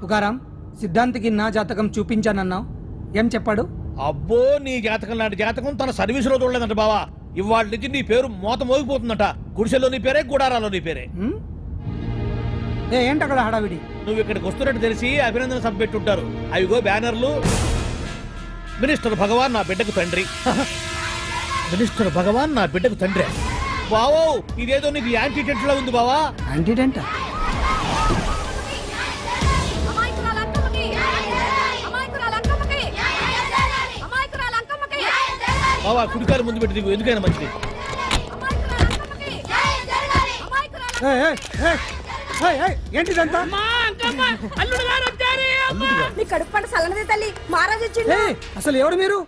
తుకారాం, సిద్ధాంతికి నా జాతకం చూపించానన్నావు, ఏం చెప్పాడు? అబ్బో, నీ జాతకం లాంటి జాతకం తన సర్వీసులో చూడలేదంట బావా. ఇవాళ నుంచి నీ పేరు మోత మోగిపోతుందట. గుడిసెలో నీ పేరే, గుడారాలో నీ పేరే. ఏంటి అక్కడ హడావిడి? నువ్వు ఇక్కడికి వస్తున్నట్టు తెలిసి అభినందన సభ పెట్టుంటారు. అవిగో బ్యానర్లు. మినిస్టర్ భగవాన్ నా బిడ్డకు తండ్రి. మినిస్టర్ భగవాన్ నా బిడ్డకు తండ్రి. బావో, ఇదేదో నీకు యాంటీటెంట్ లా ఉంది బావా. యాంటీటెంట్? బావా, కుడికారు ముందు పెట్టి దిగు, ఎందుకైనా మంచిది. ఏంటిదంతా? అసలు ఎవరు మీరు?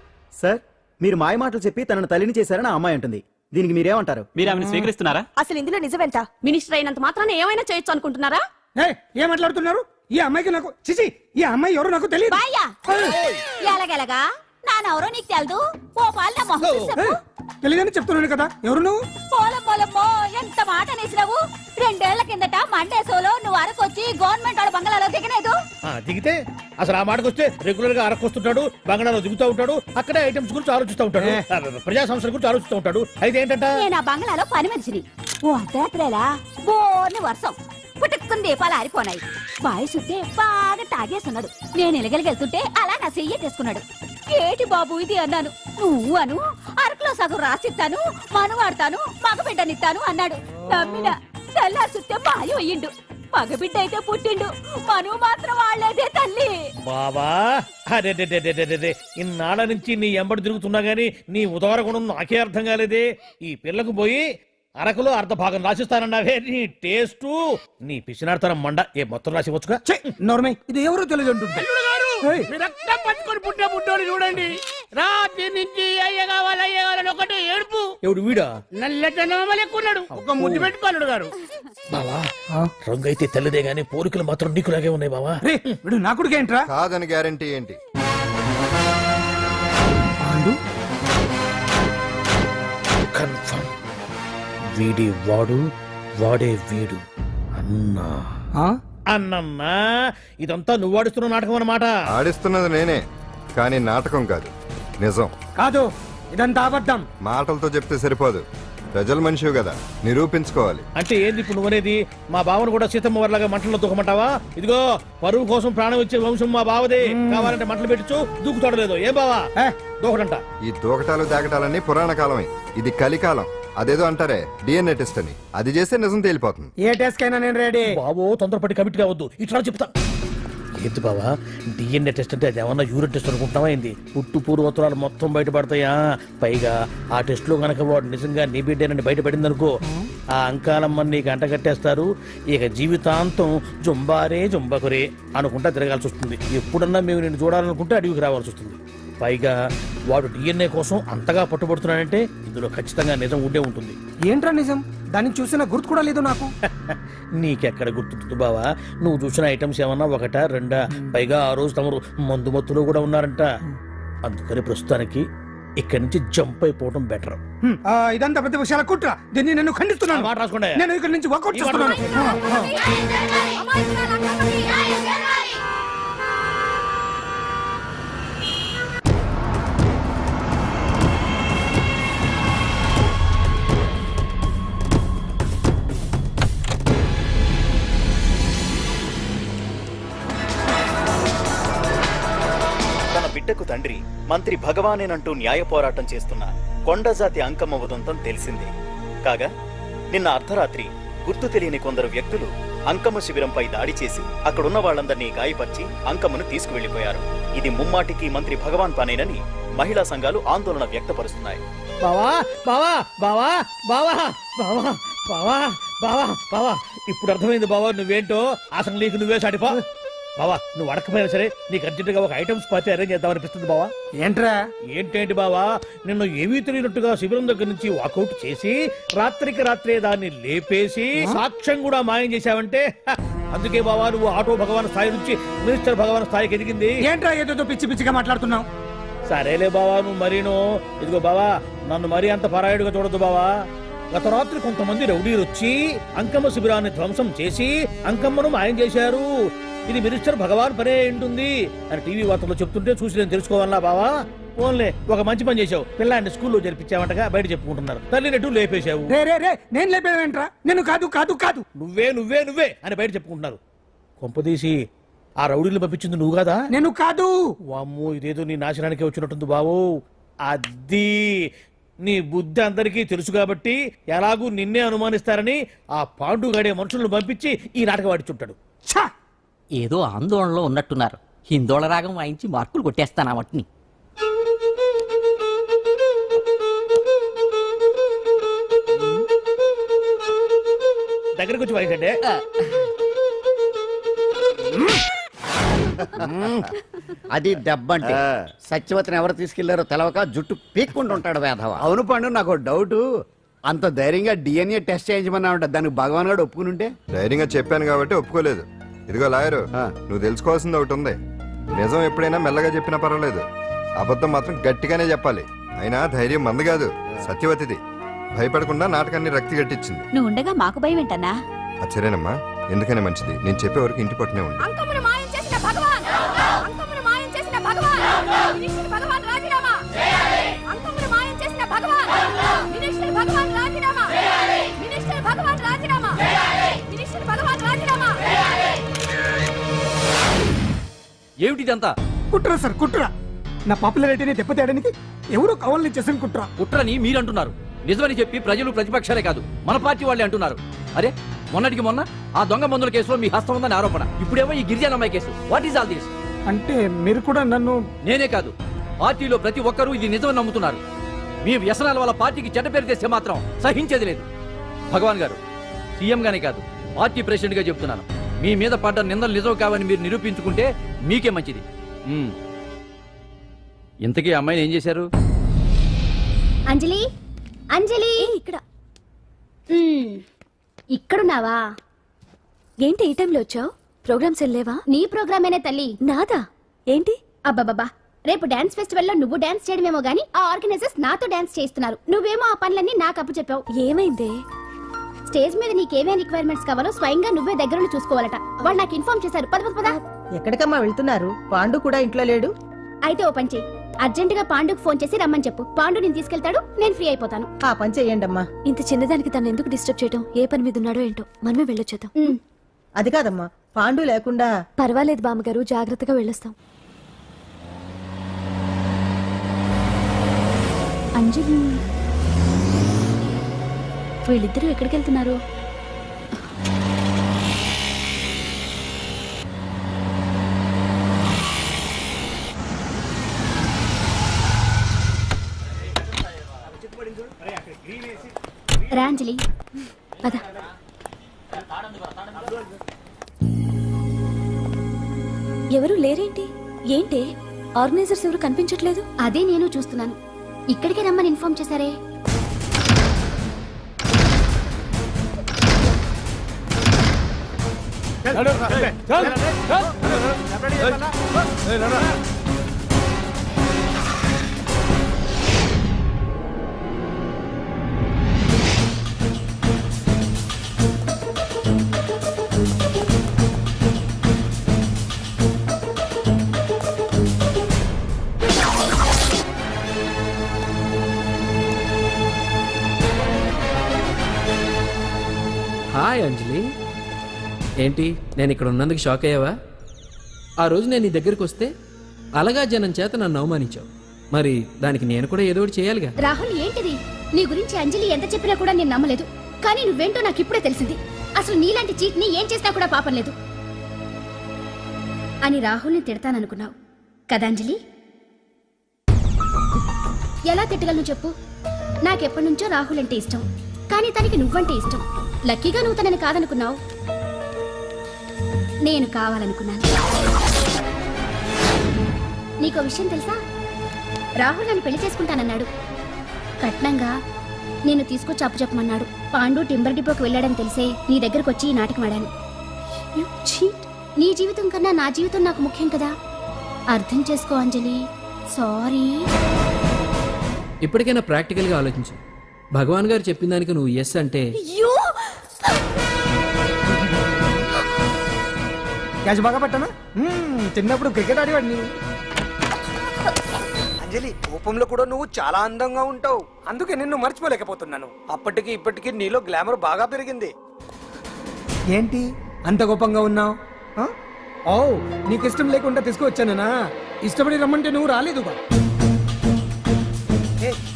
సార్, మీరు మాయ మాటలు చెప్పి తనను తల్లిని చేశారని ఆ అమ్మాయి అంటుంది. దీనికి మీరేమంటారు? మీరు ఆమెను స్వీకరిస్తున్నారా? అసలు ఇందులో నిజమేంట? మినిస్టర్ అయినంత మాత్రాన ఏమైనా చేయొచ్చు అనుకుంటున్నారా? ఏం మాట్లాడుతున్నారు? ఈ అమ్మాయికి నాకు చిచి, ఈ అమ్మాయి ఎవరు నాకు తెలియదు. ఎలాగెలగా నానెవరో నీకు తెలదు. ఓ పాల మొహం తెలియదని చెప్తున్నాను కదా. ఎవరు నువ్వు? పోలమ్మో, ఎంత మాట అనేసినావు. 2 ఏళ్ల కిందట మండే సోలో నువ్వు అరకొచ్చి గవర్నమెంట్ వాళ్ళ బంగ్లాలో దిగలేదు. దిగితే అసలు ఆ మాటకు వస్తే రెగ్యులర్ గా అరకొస్తుంటాడు, బంగాళాలో దిగుతూ ఉంటాడు, అక్కడే ఐటమ్స్ గురించి ఆలోచిస్తూ ఉంటాడు, ప్రజా సంస్థల గురించి ఆలోచిస్తూ ఉంటాడు. అయితే ఏంటంట, నేను ఆ బంగ్లాలో పని మనిషిని. ఓ అర్ధరాత్రేలా బోర్ని వర్షం పుట్టుకుని దీపాలు ఆరిపోనాయి. బాయ్ సుట్టే బాగా తాగేస్తున్నాడు. నేను ఎలగలిగెళ్తుంటే అలా నా చెయ్యేసుకున్నాడు. ఏటి బాబు ఇది అన్నాను. నువ్వు అను, అరకులో సగం రాసిస్తాను, మనువాడతాను, మగబిడ్డనిస్తాను అన్నాడు. నమ్మిన తెల్లారి సుట్టే బాయ్ అయ్యిండు. మగబిడ్డ అయితే పుట్టిండు, మనువు మాత్రం వాళ్లేదే తల్లి. బాబా అరే ఇన్నాళ్ళ నుంచి నీ ఎంబడి తిరుగుతున్నా గానీ నీ ఉదార గుణం నాకే అర్థం కాలేదే. ఈ పిల్లకు పోయి అరకులో అర్ధ భాగం రాసిస్తానన్నావే, నీ టేస్టు నీ పిచ్చినాడతనం మండ. ఏ మొత్తం రాసివచ్చుగా. నోర్మై, ఇది ఎవరో తెలియదు అంటుంటే పట్టుకొని పుట్టే పుట్టోడు చూడండి. రాత్రి నుంచి అయ్య కావాలని ఒకటే ఏడుపు. ఎవడు వీడా? నల్లెట్టనోమలు ఎక్కున్నాడు. ఒక ముద్దు పెట్టుకోలేడు గారు. బావా, రంగు అయితే తెల్లదే గానీ పోలికలు మాత్రం నీకులాగే ఉన్నాయి బావా. వీడు నా కొడుకు ఏంట్రా? కాదని గ్యారంటీ ఏంటి? కన్ఫర్మ్ వీడి వాడు, వాడే వీడు. అన్నా అన్నమ్మా, ఇదంతా నువ్వు ఆడిస్తున్న నాటకం అన్నమాట. ఆడిస్తున్నది నేనే, కానీ నాటకం కాదు, నిజం. కాదు, ఇదంతా అబద్ధం. మాటలతో చెప్తే సరిపోదు, ప్రజల మనిషివి కదా, నిరూపించుకోవాలి. అంటే ఏంది ఇప్పుడు నువ్వనేది? మా బావను కూడా సీతమ్మ వారిలాగా మంటల్లో దూకమంటావా? ఇదిగో, పరువు కోసం ప్రాణం ఇచ్చే వంశం మా బావదే. కావాలంటే మంటలు పెట్టచ్చు, దూకుతాడు లేదు. ఏ బావా దూకడంట? ఈ దూకటాలు దాకటాలన్నీ పురాణ కాలమే, ఇది కలికాలం. అదేదో అంటారే డిఎన్ఏ టెస్ట్ అని, అది చేస్తే నిజం తేలిపోతుంది. ఏ టెస్ట్ కైనా నేను రెడీ. బావో, తొందరపడి కమిట్ కావద్దు, ఇట్లా చెప్తా. ఏంటి బావా, డిఎన్ఏ టెస్ట్ అంటే అది ఏమన్నా యూరిన్ టెస్ట్ అనుకుంటున్నావా ఏంది? పుట్టు పూర్వోత్తరాలు మొత్తం బయటపడతాయా? పైగా ఆ టెస్ట్ లో గనక వాడు నిజంగా నీ బిడ్డేనని బయటపడింది అనుకో, ఆ అంకాలమ్మని నీకు అంట కట్టేస్తారు. ఇక జీవితాంతం జుంబారే జుంబకురే అనుకుంటా తిరగాల్సి వస్తుంది. ఎప్పుడన్నా మేము నిన్ను చూడాలనుకుంటే అడవికి రావాల్సి వస్తుంది. పైగా వాడు డిఎన్ఏ కోసం అంతగా పట్టుబడుతున్నాడంటే ఇందులో ఖచ్చితంగా నిజం ఉండే ఉంటుంది. ఏంట్రా నిజం? దాన్ని చూసిన గుర్తు కూడా లేదు నాకు. నీకెక్కడ గుర్తుంటుంది బావా? నువ్వు చూసిన ఐటమ్స్ ఏమన్నా ఒకటా రెండా? పైగా ఆ రోజు తమరు మందు మత్తులో కూడా ఉన్నారంట. అందుకని ప్రస్తుతానికి ఇక్కడి నుంచి జంప్ అయిపోవడం బెటర్. ఇదంతా పెద్ద విషయాల కుట్ర. దీన్ని నేను ఖండిస్తున్నాను. మాట రాసుకోండి. నేను ఇక్కడి నుంచి వాకౌట్ చేస్తున్నాను. బిడ్డకు తండ్రి మంత్రి భగవానేనంటూ న్యాయ పోరాటం చేస్తున్న కొండజాతి అంకమ్మ ఉదంతం తెలిసిందే. కాగా నిన్న అర్ధరాత్రి గుర్తు తెలియని కొందరు వ్యక్తులు అంకమ్మ శిబిరంపై దాడి చేసి అక్కడున్న వాళ్లందరినీ గాయపరిచి అంకమ్మను తీసుకువెళ్లిపోయారు. ఇది ముమ్మాటికి మంత్రి భగవాన్ పనేనని మహిళా సంఘాలు ఆందోళన వ్యక్తపరుస్తున్నాయి. బావా బావా బావా బావా బావా బావా బావా బావా ఇప్పుడు అర్థమైంది బావా నువ్వేంటో. అసలు నీకు నువ్వే సాటిపా బావా. నువ్వు అడకపోయినా సరే నీకు అర్జెంటుగా ఒక ఐటమ్స్ పార్టీ అరేంజ్ చేద్దామనిపిస్తుంది బావా. ఏంట్రా? ఏంటేంటి బావా, నిన్ను ఏమీ తెలియనట్టుగా శిబిరం దగ్గర నుంచి వాకౌట్ చేసి రాత్రికి రాత్రే దాన్ని లేపేసి సాక్ష్యం కూడా మాయం చేశావంటే అందుకే బావా నువ్వు ఆటో భగవాన్ స్థాయి నుంచి మినిస్టర్ భగవాన్ స్థాయికి ఎదిగింది. ఏంట్రా ఏదో పిచ్చి పిచ్చిగా మాట్లాడుతున్నావు? సరేలే బావా, నువ్వు మరీను. ఇదిగో బావా, నన్ను మరీ అంత పరాయుడుగా చూడద్దు బావా. గత రాత్రి కొంతమంది రౌడీలు వచ్చి అంకమ్మ శిబిరాన్ని ధ్వంసం చేసి అంకమ్మను మాయం చేశారు. ఇది మినిస్టర్ భగవాన్ పనే ఉంటుంది అని టీవీ వార్తల్లో చెప్తుంటే చూసి నేను తెలుసుకోవాలా బావా? ఓన్లే ఒక మంచి పని చేసావు, పిల్లాన్ని స్కూల్లో జరిపించావంటగా బయట చెప్పుకుంటున్నారు. తల్లినట్టు లేపేశావు. రే నేను లేపేవేంట్రా? నేను కాదు నువ్వే అని బయట చెప్పుకుంటున్నారు. కొంపదీసి ఆ రౌడీలు పంపించింది నువ్వు కదా? నేను కాదు. వామ్మో, ఇదేదో నీ నాశనానికి వచ్చినట్టుంది బావు. అది నీ బుద్ధి అందరికీ తెలుసు కాబట్టి ఎలాగూ నిన్నే అనుమానిస్తారని ఆ పాండుగాడే మనుషులను పంపించి ఈ నాటకం ఆడిచుంటాడు. ఛా! ఏదో ఆందోళనలో ఉన్నట్టున్నారు. హిందోళ రాగం వాయించి మార్కులు కొట్టేస్తాను ఆ మట్టిని. దగ్గరకు వచ్చి వాయించండి. అది దెబ్బంటే సత్యవతిని ఎవరు తీసుకెళ్లారో తెలవక జుట్టు పీక్కుంటుంటాడు వేధవ. అవును పండు, నాకు డౌట్. అంత ధైర్యంగా డిఎన్ఏ టెస్ట్ చేయించమన్నా ఉంటా, దానికి భగవాన్ గారు ఒప్పుకుని ఉంటే. ధైర్యంగా చెప్పాను కాబట్టి ఒప్పుకోలేదు. ఇదిగో లాయరు, నువ్వు తెలుసుకోవాల్సింది ఒకటి ఉంది. నిజం ఎప్పుడైనా మెల్లగా చెప్పినా పర్వాలేదు, అబద్ధం మాత్రం గట్టిగానే చెప్పాలి. అయినా ధైర్యం మంది కాదు, సత్యవతిది. భయపడకుండా నాటకాన్ని రక్తి గట్టించింది. నువ్వు ఉండగా మాకు భయం ఏంటన్నా? సరేనమ్మా, ఎందుకనే మంచిది. నేను చెప్పే వరకు ఇంటి పట్టునే ఉంది. అంకమును మాయం చేసిన భగవాన్! అంకమును మాయం చేసిన భగవాన్! మినిస్టర్ భగవాన్ రాజీనామా! అంకమును మాయం చేసిన భగవాన్! మినిస్టర్ భగవాన్ రాజీనామా! మినిస్టర్ భగవాన్ రాజీనామా! మినిస్టర్ భగవాన్ రాజీనామా! ఏమిటిదంతా? కుట్ర సార్, కుట్ర. నా పాపులారిటీని దెబ్బతేయడానికి ఎవరో కవల్ని చేసిన కుట్ర. కుట్రని మీరంటున్నారు. నిజమని చెప్పి ప్రజలు ప్రతిపక్షాలే కాదు, మన పార్టీ వాళ్ళే అంటున్నారు. అరే, మొన్నటికి మొన్న ఆ దొంగ మందుల కేసులో మీ హస్తం ఉందని ఆరోపణ. ఇప్పుడేమో ఈ గిరిజన అమ్మాయి case. What is all this? అంటే మీరు కూడా నన్ను... నేనే కాదు, పార్టీలో ప్రతి ఒక్కరూ ఇది నిజమని నమ్ముతున్నారు. మీ వ్యసనాల వల్ల పార్టీకి చెడ్డ పేరు తెస్తే మాత్రం సహించేది లేదు. భగవాన్ గారు, సీఎం గానే కాదు, పార్టీ ప్రెసిడెంట్ గా చెప్తున్నాను. మీ మీద పడ్డ నిందలు నిజం కావని మీరు నిరూపించుకుంటే మీకే మంచిది. ఇంతకీ అమ్మాయిని ఏం చేశారు? అంజలి, అంజలి, ఇక్కడ ఇక్కడున్నావా? ఏంటి ఈ టైంలో వచ్చావు? ప్రోగ్రామ్స్ వెళ్ళేవా? నీ ప్రోగ్రామేనే తల్లి. నాదా? ఏంటి? అబ్బబ్బబ్బా, రేపు డాన్స్ ఫెస్టివల్ లో నువ్వు డాన్స్ చేయడమేమో గానీ ఆ ఆర్గనైజర్స్ నాతో డాన్స్ చేయిస్తున్నారు. నువ్వేమో ఆ పనులన్నీ నాకు అప్పు చెప్పావు. ఏమైందే? స్టేజ్ మీద నీకేమేం రిక్వైర్మెంట్స్ కావాలో స్వయంగా నువ్వే దగ్గరుండి చూసుకోవాలట. వాళ్ళు నాకు ఇన్ఫార్మ్ చేశారు. పద పద పద. ఎక్కడికమ్మా వెళ్తున్నారు? పాండు కూడా ఇంట్లో లేడు. అయితే ఓ పని చెయ్యి, అర్జెంట్ గా పాండుకు ఫోన్ చేసి రమ్మని చెప్పు. పాండు నేను తీసుకెళ్తాడు, నేను ఫ్రీ అయిపోతాను. ఆ పని చెయ్యండమ్మా. ఇంత చిన్నదానికి తను ఎందుకు డిస్టర్బ్ చేయటం? ఏ పని మీద ఉన్నాడో ఏంటో, మనమే వెళ్ళొచ్చేద్దాం. అది కాదమ్మా, పాండు లేకుండా... పర్వాలేదు బామ్మగారు, జాగ్రత్తగా వెళ్ళొస్తాం. అంజలి, వీళ్ళిద్దరూ ఎక్కడికి వెళ్తున్నారు? రా అంజలి, పద. ఎవరు లేరేంటి? ఏంటి ఆర్గనైజర్స్ ఎవరు కనిపించట్లేదు? అదే నేను చూస్తున్నాను. ఇక్కడికే రమ్మని ఇన్ఫార్మ్ చేశారే. హాయ్ అంజలి, ఏంటి నేను ఇక్కడ ఉన్నందుకు షాక్ అయ్యావా? ఆ రోజు నేను నీ దగ్గరికి వస్తే అలగా జనం చేత నన్ను అవమానించావు. మరి దానికి నేను కూడా ఏదో ఒకటి చేయాలిగా. రాహుల్, ఏంటిది? నీ గురించి అంజలి ఎంత చెప్పినా కూడా నేను నమ్మలేదు. కానీ నువ్వేంటో నాకు ఇప్పుడే తెలిసింది. అసలు నీలాంటి చీట్ ని ఏం చేసినా కూడా పాపం లేదు అని రాహుల్ని తిడతాననుకున్నావు కదా అంజలి? ఎలా తిట్టగలను చెప్పు? నాకెప్పటి నుంచో రాహుల్ అంటే ఇష్టం, కానీ తనకి నువ్వంటే ఇష్టం. లక్కీగా నువ్వు తనని కాదనుకున్నావు, నేను కావాలనుకున్నాను. నీకో విషయం తెలుసా? రాహుల్ నన్ను పెళ్లి చేసుకుంటానన్నాడు. కట్నంగా నేను తీసుకొచ్చి అప్పు చెప్పమన్నాడు. పాండు టింబర్ డిపోకి వెళ్ళాడని తెలిసే నీ దగ్గరకు వచ్చి ఈ నాటకం ఆడాను. నీ జీవితం కన్నా నా జీవితం నాకు ముఖ్యం కదా, అర్థం చేసుకో అంజలి. సారీ. ఇప్పటికైనా ప్రాక్టికల్గా ఆలోచించు. భగవాన్ గారు చెప్పిన దానికి నువ్వు ఎస్ అంటే క్యాచ్ బాగా పట్టానా చిన్నప్పుడు క్రికెట్ ఆడేవాడిని. అంజలి, కోపంలో కూడా నువ్వు చాలా అందంగా ఉంటావు, అందుకే నిన్ను మర్చిపోలేకపోతున్నాను. అప్పటికి ఇప్పటికి నీలో గ్లామర్ బాగా పెరిగింది. ఏంటి అంత కోపంగా ఉన్నావు? ఓ, నీకు ఇష్టం లేకుండా తీసుకువచ్చానా? ఇష్టపడి రమ్మంటే నువ్వు రాలేదుగా.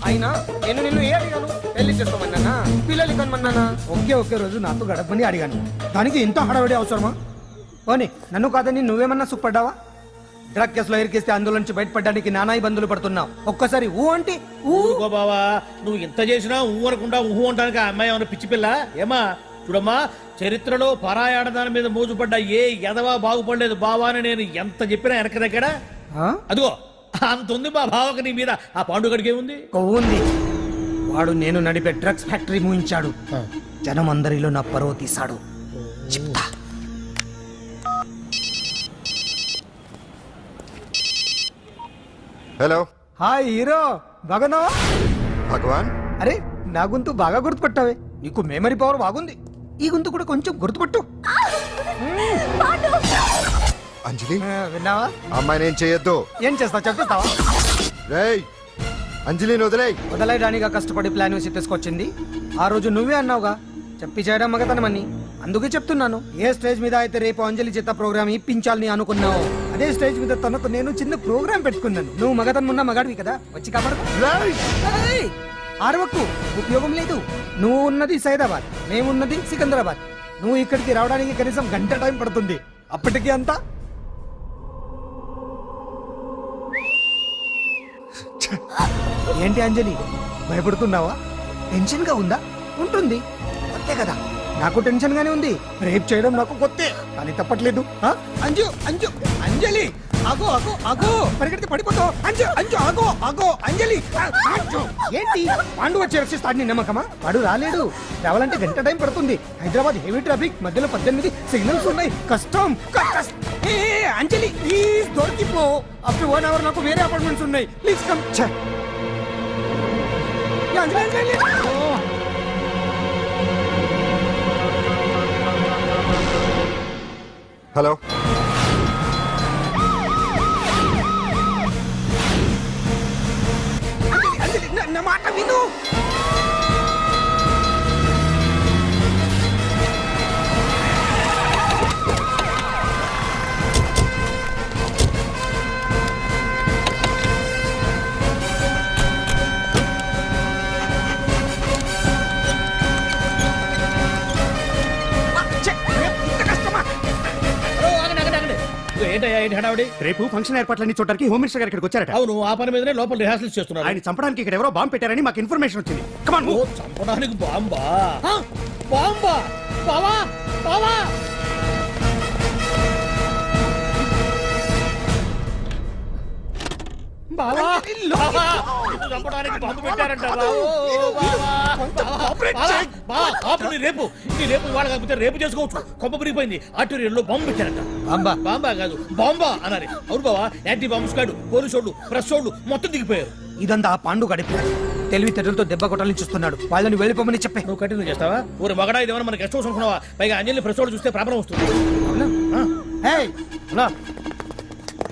అయినా నేను నిన్ను ఏ అడిగాను? పెళ్లి చేసుకోమన్నానా, పిల్లలు కనమన్నానా? ఒకే రోజు నాతో గడపని అడిగాను, దానికి ఇంత హడావిడి అవసరమా? ఓని నన్ను కాదని నువ్వేమన్నా సుఖపడ్డావా? డ్రగ్ కేసులో ఇరికిస్తే అందులో నుంచి బయటపడడానికి నానా ఇబ్బందులు పడుతున్నావు. ఒక్కసారి ఊ అంటే ఊరుకో బావా, నువ్వు ఇంత చేసినా ఊ అనకుండా ఊహు అంటానికి ఆ అమ్మాయి ఏమన్నా పిచ్చి పిల్ల ఏమా? చూడమ్మా, చరిత్రలో పరాయాడదాని మీద మోజుపడ్డ ఏ ఎదవా బాగుపడలేదు బావా అని నేను ఎంత చెప్పినా వెనక దగ్గర అదిగో అంత ఉంది మా బావకు నీ మీద. ఆ పాండుగడికి ఏముంది? కొవ్వుంది. వాడు నేను నడిపే డ్రగ్స్ ఫ్యాక్టరీ మూయించాడు. జనం అందరిలో నా పరువు తీశాడు. చెప్తా. హలో, హాయ్ హీరో, బాగున్నావా? భగవాన్. అరే, నా గొంతు బాగా గుర్తుపట్టావే. నీకు మెమరీ పవర్ బాగుంది. ఈ గొంతు కూడా కొంచెం గుర్తుపట్టు. అంజలి, విన్నావా? అమ్మాయి నేను చేయొద్దు. ఏం చేస్తావు చెప్పేస్తావా? రేయ్, అంజలిని వదిలేయ్. వదలైడానిగా కష్టపడి ప్లాన్ వేసి తీసుకొచ్చింది. ఆ రోజు నువ్వే అన్నావుగా చెప్పి చేయడం మగతనమని. అందుకే చెప్తున్నాను, ఏ స్టేజ్ మీద అయితే రేపు అంజలి చేత ప్రోగ్రామ్ ఇప్పించాలని అనుకున్నావు, అదే స్టేజ్ మీద తనకు నేను చిన్న ప్రోగ్రామ్ పెట్టుకున్నాను. నువ్వు మగతనం ఉన్న మగాడివి కదా, వచ్చి కాపాడు. ఆరవకు, ఉపయోగం లేదు. నువ్వు ఉన్నది సైదాబాద్, మేమున్నది సికింద్రాబాద్. నువ్వు ఇక్కడికి రావడానికి కనీసం గంట టైం పడుతుంది. అప్పటికి అంతా ఏంటి అంజలి, భయపడుతున్నావా? టెన్షన్ గా ఉందా? ఉంటుంది, అంతే కదా. నాకు టెన్షన్ గానే ఉంది. రేప్ చేయడం నాకు కొత్తే, కానీ తప్పట్లేదు. అంజు అంజు అంజలి, ఆగో ఆగో ఆగో, పరిగెడితే పడిపోతావు. అంజు అంజు ఆగో ఆగో, అంజలి అంజు. ఏంటి పాండు వచ్చి రక్షిస్తాడు నీ నమ్మకమా? వాడు రాలేడు. రావాలంటే గంట టైం పడుతుంది. హైదరాబాద్ హెవీ ట్రాఫిక్, మధ్యలో 18 సిగ్నల్స్ ఉన్నాయి. కష్టం. ఏ అంజలి ప్లీజ్ దొరికిపో. అప్పుడు 1 అవర్ నాకు వేరే అపార్ట్మెంట్స్ ఉన్నాయి. Please come. Anjali Anjali. Hello, నా మాట విను. ఏంటయ్యా ఏంటి హడావుడి? రేపు ఫంక్షన్ ఏర్పాట్లన్నీ చూడడానికి హోమ్ మినిస్టర్ గారు ఇక్కడికి వచ్చారట. అవును, ఆ పని మీదనే లోపల రిహార్సల్స్ చేస్తున్నారు. ఆయన చంపడానికి ఇక్కడ ఎవరో బాంబు పెట్టారని మాకు ఇన్ఫర్మేషన్ వచ్చింది. కమాన్ ఓ, చంపడానికి బాంబా? బాంబా? బావా బావా, బావా బావా, నిన్ను చంపడానికి బాంబు పెట్టారంట. రేపు నీ రేపు ఇవాళ కాకపోతే రేపు చేసుకోవచ్చు. కొమ్మ విరిగిపోయింది. ఆర్టీరియల్లో బాంబు పెట్టారంట. బాంబా? బాంబా కాదు, బాంబా అన్నారు. అవును బావా, యాంటీ బాంబు స్క్వాడ్, పోలీసు వాళ్ళు, ప్రెస్ వాళ్ళు మొత్తం దిగిపోయారు. ఇదంతా పాండు గడిపి తెలివితేటలతో దెబ్బ కొట్టాలని చూస్తున్నాడు. వాళ్ళని వెళ్ళిపోమని చెప్పే. నువ్వు కంటిన్యూ చేస్తావా? ఊరు మగడా ఇదేమన్నా మన గెస్ట్ హౌస్ అనుకున్నావా? పైగా అంజలి ప్రెస్ వాళ్ళు చూస్తే ప్రాబ్లం వస్తుంది.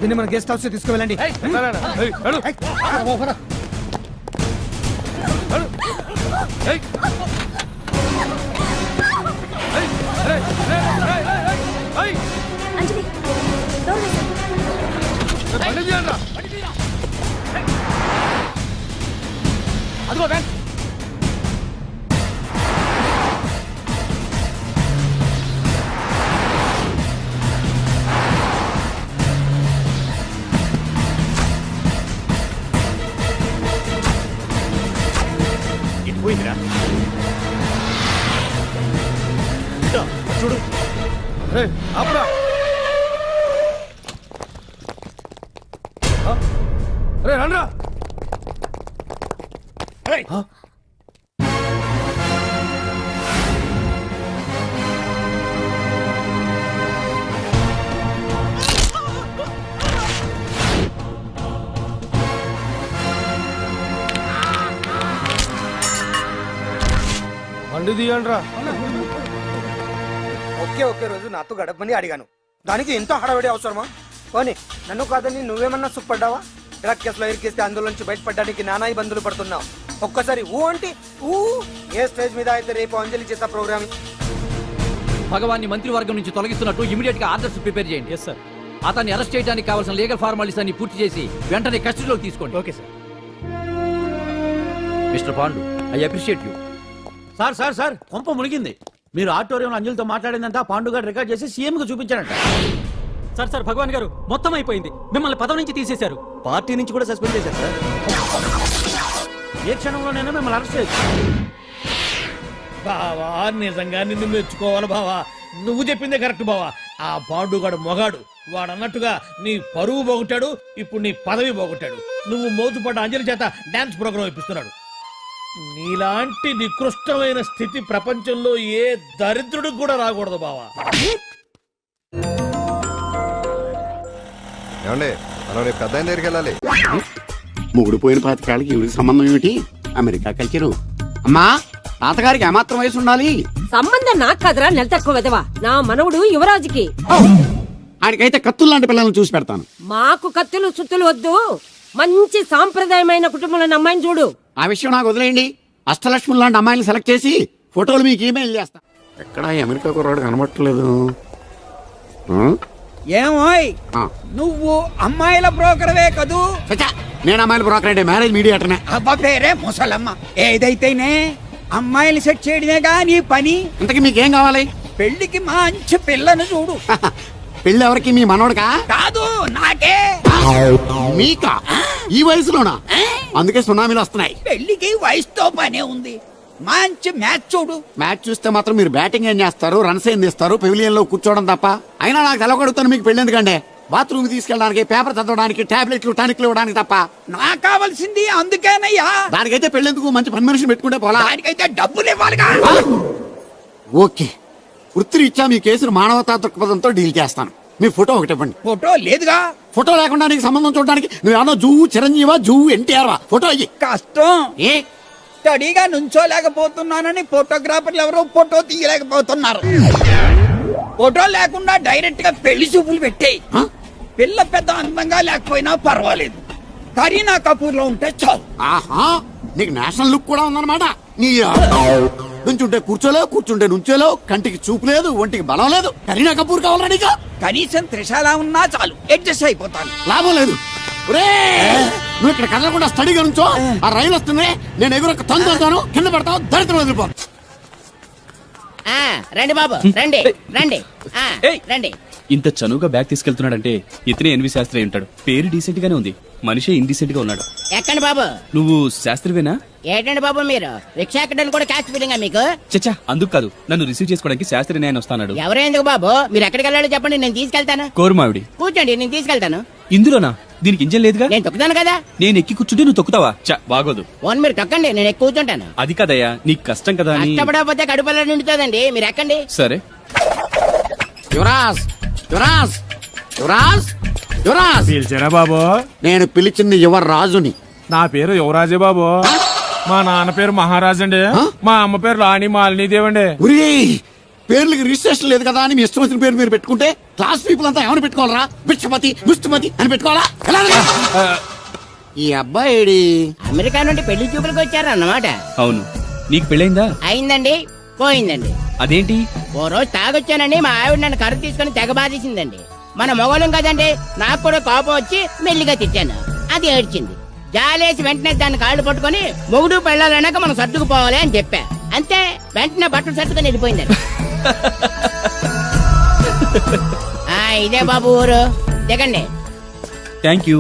దీన్ని మన గెస్ట్ హౌస్ తీసుకువెళ్ళండి. అంజలి డోర్ వేసేయ్. అదిగో వ్యాన్. ఇటు పోయిందిరా, చూడు. అప్పుడా రండ్రా. బండి తీయండి రా. ఒకే రోజు నాతో గడపమని అడిగాను, దానికి ఎంతో హడావిడి అవసరమా? పోనీ నన్ను కాదని నువ్వేమన్నా సుఖపడ్డావా? డ్రగ్ కేసులో ఇరికిస్తే అందులో నుంచి బయటపడడానికి నానా ఇబ్బందులు పడుతున్నావు. ఒక్కసారి ఊ అంటే ఊ. ఏ స్టేజ్ మీద అయితే రేపు అంజలి చేత ప్రోగ్రామ్. భగవాన్ని మంత్రివర్గం నుంచి తొలగిస్తున్నట్టు ఇమీడియట్ గా ఆర్డర్స్ ప్రిపేర్ చేయండి. Yes sir. అతన్ని అరెస్ట్ చేయడానికి కావాల్సిన లీగల్ ఫార్మాలిటీస్ అన్ని పూర్తి చేసి వెంటనే కస్టడీలోకి తీసుకోండి. Okay sir. Mister Pandu, I appreciate you. Sir sir sir కొంప మునిగింది. మీరు ఆడిటోరియంలో అంజలితో మాట్లాడిందంతా పాండు గారు రికార్డ్ చేసి సీఎం కు చూపించారంట. సార్ సార్ భగవాన్ గారు మొత్తం అయిపోయింది. మిమ్మల్ని పదవి నుంచి తీసేశారు. పార్టీ నుంచి కూడా సస్పెండ్ చేశారు సార్. ఏ క్షణంలోనైనా మిమ్మల్ని అరెస్ట్ చేయొచ్చు. బావా నిజంగా నిన్ను మెచ్చుకోవాలి బావా. నువ్వు చెప్పిందే కరెక్ట్ బావా. ఆ పాండుగాడు మొగాడు. వాడు అన్నట్టుగా నీ పరువు పోగొట్టాడు, ఇప్పుడు నీ పదవి పోగొట్టాడు. నువ్వు మోతుపడ్డ అంజలి చేత డాన్స్ ప్రోగ్రాం ఇప్పిస్తున్నాడు. నీలాంటి నికృష్టమైన స్థితి ప్రపంచంలో ఏ దరిద్రుడికి కూడా రాకూడదు బావా. ఏమండి మనం రేపు పెద్ద ఆయన దగ్గరికి వెళ్ళాలి. ముగుడు పోయిన పాతకాళ్ళకి ఇవిడికి సంబంధం ఏమిటి? America culture. అమ్మా, తాతగారికి ఏమాత్రం వయసు ఉండాలి? సంబంధం నాకు కదరా, నెల తక్కువ విధవా. నా మనవుడు యువరాజుకి. ఆయనకైతే కత్తులు లాంటి పిల్లల్ని చూసి పెడతాను. మాకు కత్తులు సుత్తులు వద్దు. మంచి సాంప్రదాయమైన కుటుంబంలో అమ్మాయిని చూడు. ఆ విషయం నాకు వదిలేయండి. అష్టలక్ష్మి లాంటి అమ్మాయిని సెలెక్ట్ చేసి ఫోటోలు మీకు ఈమెయిల్ చేస్తా. ఎక్కడ అమెరికా కుర్రాడు కనబట్టలేదు. ఏమోయ్, నువ్వు అమ్మాయిల బ్రోకర్వే కదూ? నేను అమ్మాయిల బ్రోకర్ అంటే మ్యారేజ్ మీడియాటర్నే. అబ్బా పేరే ముసలమ్మ. ఏదైతేనే అమ్మాయిలు సెట్ చేయడమేగా నీ పని. ఇంతకీ మీకేం కావాలి? పెళ్లికి మంచి పిల్లను చూడు. పెళ్ళి ఎవరికి? మీ మనోడకా? కాదు, నాకే. మీకా? ఈ వయసులోనా? అందుకే సునామీలు వస్తున్నాయి. పెళ్లికి వయసుతో పనే ఉంది. మంచి మ్యాచ్ చూడు. మ్యాచ్ చూస్తే మాత్రం మీరు బ్యాటింగ్ ఏం చేస్తారు, రన్స్ ఏం తీస్తారు, పెవిలియన్ లో కూర్చోవడం తప్ప. అయినా నాకు తెలవగడుగుతాను మీకు పెళ్లి ఎందుకంటే బాత్రూమ్ తీసుకెళ్ళడానికి, పేపర్ చదవడానికి, టాబ్లెట్లు టానిక్లు ఇవ్వడానికి తప్ప. నాకు కావాల్సింది అందుకేనయ్యా. దానికైతే పెళ్ళెందుకు? మంచి పని మనిషిని పెట్టుకుంటే పోలా. దానికైతే డబ్బులు ఇవ్వాలిగా. ఓకే, వృత్తిరీత్యా మీ కేసును మానవతా దృక్పథంతో డీల్ చేస్తాను. మీ ఫోటో ఒకటి ఇవ్వండి. ఫోటో లేదుగా. ఫోటో లేకుండా నీకు సంబంధం చూడడానికి నువ్వేమన్నా జువ్వు చిరంజీవా, జువ్వు ఎన్టీఆర్? ఫోటో అయ్యి. కష్టం. ఏ స్టడీగా నుంచోలేకపోతున్నానని ఫోటోగ్రాఫర్లు ఎవరో ఫోటో తీయలేకపోతున్నారు. ఫోటో లేకుండా డైరెక్ట్ గా పెళ్లి చూపులు పెట్టేయి. పిల్ల పెద్ద అందంగా లేకపోయినా పర్వాలేదు, కరీనా కపూర్ లో ఉంటే చాలు. ఆహా, నీకు నేషనల్ లుక్ కూడా ఉందన్నమాట. నీ నుంచుంటే కూర్చోలేవు, కూర్చుంటే నుంచోలేవు, కంటికి చూపు లేదు, ఒంటికి బలం లేదు. కరీనా కపూర్ కావాలా నీకు? కనీసం త్రిషాల ఉన్నా చాలు, అడ్జస్ట్ అయిపోతాను. లాభం లేదు. నువ్వు ఇక్కడ కదలకుండా స్టడీగా నుంచో. ఆ రైలు వస్తుంది, నేను ఎగురొక్క తొందరతాను, కింద పడతావు, దరిద్రం వదిలిపోను. రండి బాబు, రండి రండి రండి. ఇంత చనువుగా బ్యాగ్ తీసుకెళ్తున్నాడంటే ఇతనే ఎన్వి శాస్త్రి ఉంటాడు. పేరు డీసెంట్ గానే ఉంది, మనిషే ఇండీసెంట్ గా ఉన్నాడు. ఎక్కండి బాబు. నువ్వు శాస్త్రివేనా? ఏంటండి బాబు మీరు రిక్షా ఎక్కడానికి కూడా క్యాష్ ఫీలింగా మీకు? చచ్చా, అందుకు కాదు, నన్ను రిసీవ్ చేసుకోవడానికి శాస్త్రి నేను వస్తాడు. ఎవరెందుకు బాబు, మీరు ఎక్కడికి వెళ్ళాలో చెప్పండి, నేను తీసుకెళ్తాను. కోరుమావిడి. కూర్చోండి, నేను తీసుకెళ్తాను. ఇందులోనా? దీనికి ఇంజన్ లేదుగా. నేను తొక్కుతాను కదా. నేను ఎక్కి కూర్చుంటే నువ్వు తొక్కుతావా? చా, బాగోదు. ఓన్ మీరు తొక్కండి, నేను ఎక్కి కూర్చుంటాను. అది కదయ్యా, నీకు కష్టం కదా అని. కష్టపడకపోతే కడుపులో నిండుతుందండి, మీరు ఎక్కండి. సరే. యువరాజ్, యువరాజ్, యువరాజ్, యువరాజ్. పిలిచారా బాబు? నేను పిలిచింది యువరాజుని. నా పేరు యువరాజే బాబు. మా నాన్న పేరు మహారాజ్ అండి. మా అమ్మ పేరు రాణి మాలినీదేవండి. పేర్లకి రిజిస్ట్రేషన్ లేదు కదా అని మీ ఇష్టం వచ్చిన పేరు మీరు పెట్టుకుంటే క్లాస్ పీపుల్ అంతా ఏమని పెట్టుకోవాలరా? బిచ్చపతి, ముష్టిపతి అని పెట్టుకోవాలా? ఈ అబ్బాయి అమెరికా నుండి పెళ్లి చూపులకు వచ్చారు అన్నమాట. అవును. నీకు పెళ్ళైందా? అయిందండి, పోయిందండి. అదేంటి? ఓ రోజు తాగొచ్చానండి, మా ఆవిడ నన్ను కర్ర తీసుకుని తెగ బాధేసిందండి. మన మొగలం కదండి, నాకు కూడా కోపం వచ్చి మెల్లిగా తిట్టాను. అది ఏడ్చింది. జాలేసి వెంటనే దాన్ని కాళ్ళు పట్టుకొని మొగుడు పెళ్ళాలన్నాక మనం సర్దుకుపోవాలి అని చెప్పా. అంతే, వెంటనే బట్టలు సర్దుకొని వెళ్ళిపోయిందండి. ఇదే బాబు ఊరు, దిగండి. Thank you.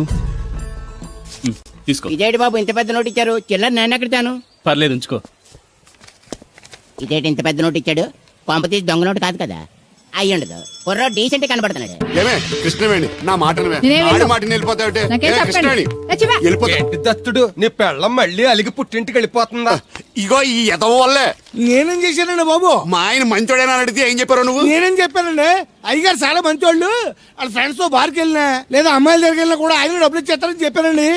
తీసుకో. ఇదేంటి బాబు ఇంత పెద్ద నోటు ఇచ్చారు? చిల్లర నేను ఎక్కడతాను? పర్లేదు, ఉంచుకో. ఇదేంటి ఇంత పెద్ద నోటు ఇచ్చాడు? పంప తీసి దొంగ నోటు కాదు కదా. అయ్యుండదు, కుర్ర డీసెంట్ కనబడుతున్నాడు. కృష్ణవేణి, నా మాటను దత్తుడు నీ పెళ్ళం మళ్ళీ అలిగి పుట్టింటికి వెళ్ళిపోతుందా? ఇగో ఈ ఎదవ వల్లే. నేనేం చేశానండి బాబు? మా ఆయన మంచోడేనా అడిగితే ఏం చెప్పారు నువ్వు? నేనేం చెప్పానండి? అయ్యగారు చాలా మంచోళ్ళు, వాళ్ళ ఫ్రెండ్స్ తో బార్కి వెళ్ళినా లేదా అమ్మాయిల దగ్గర కూడా ఆయన డబ్బులు ఇచ్చేస్తారని చెప్పానండి.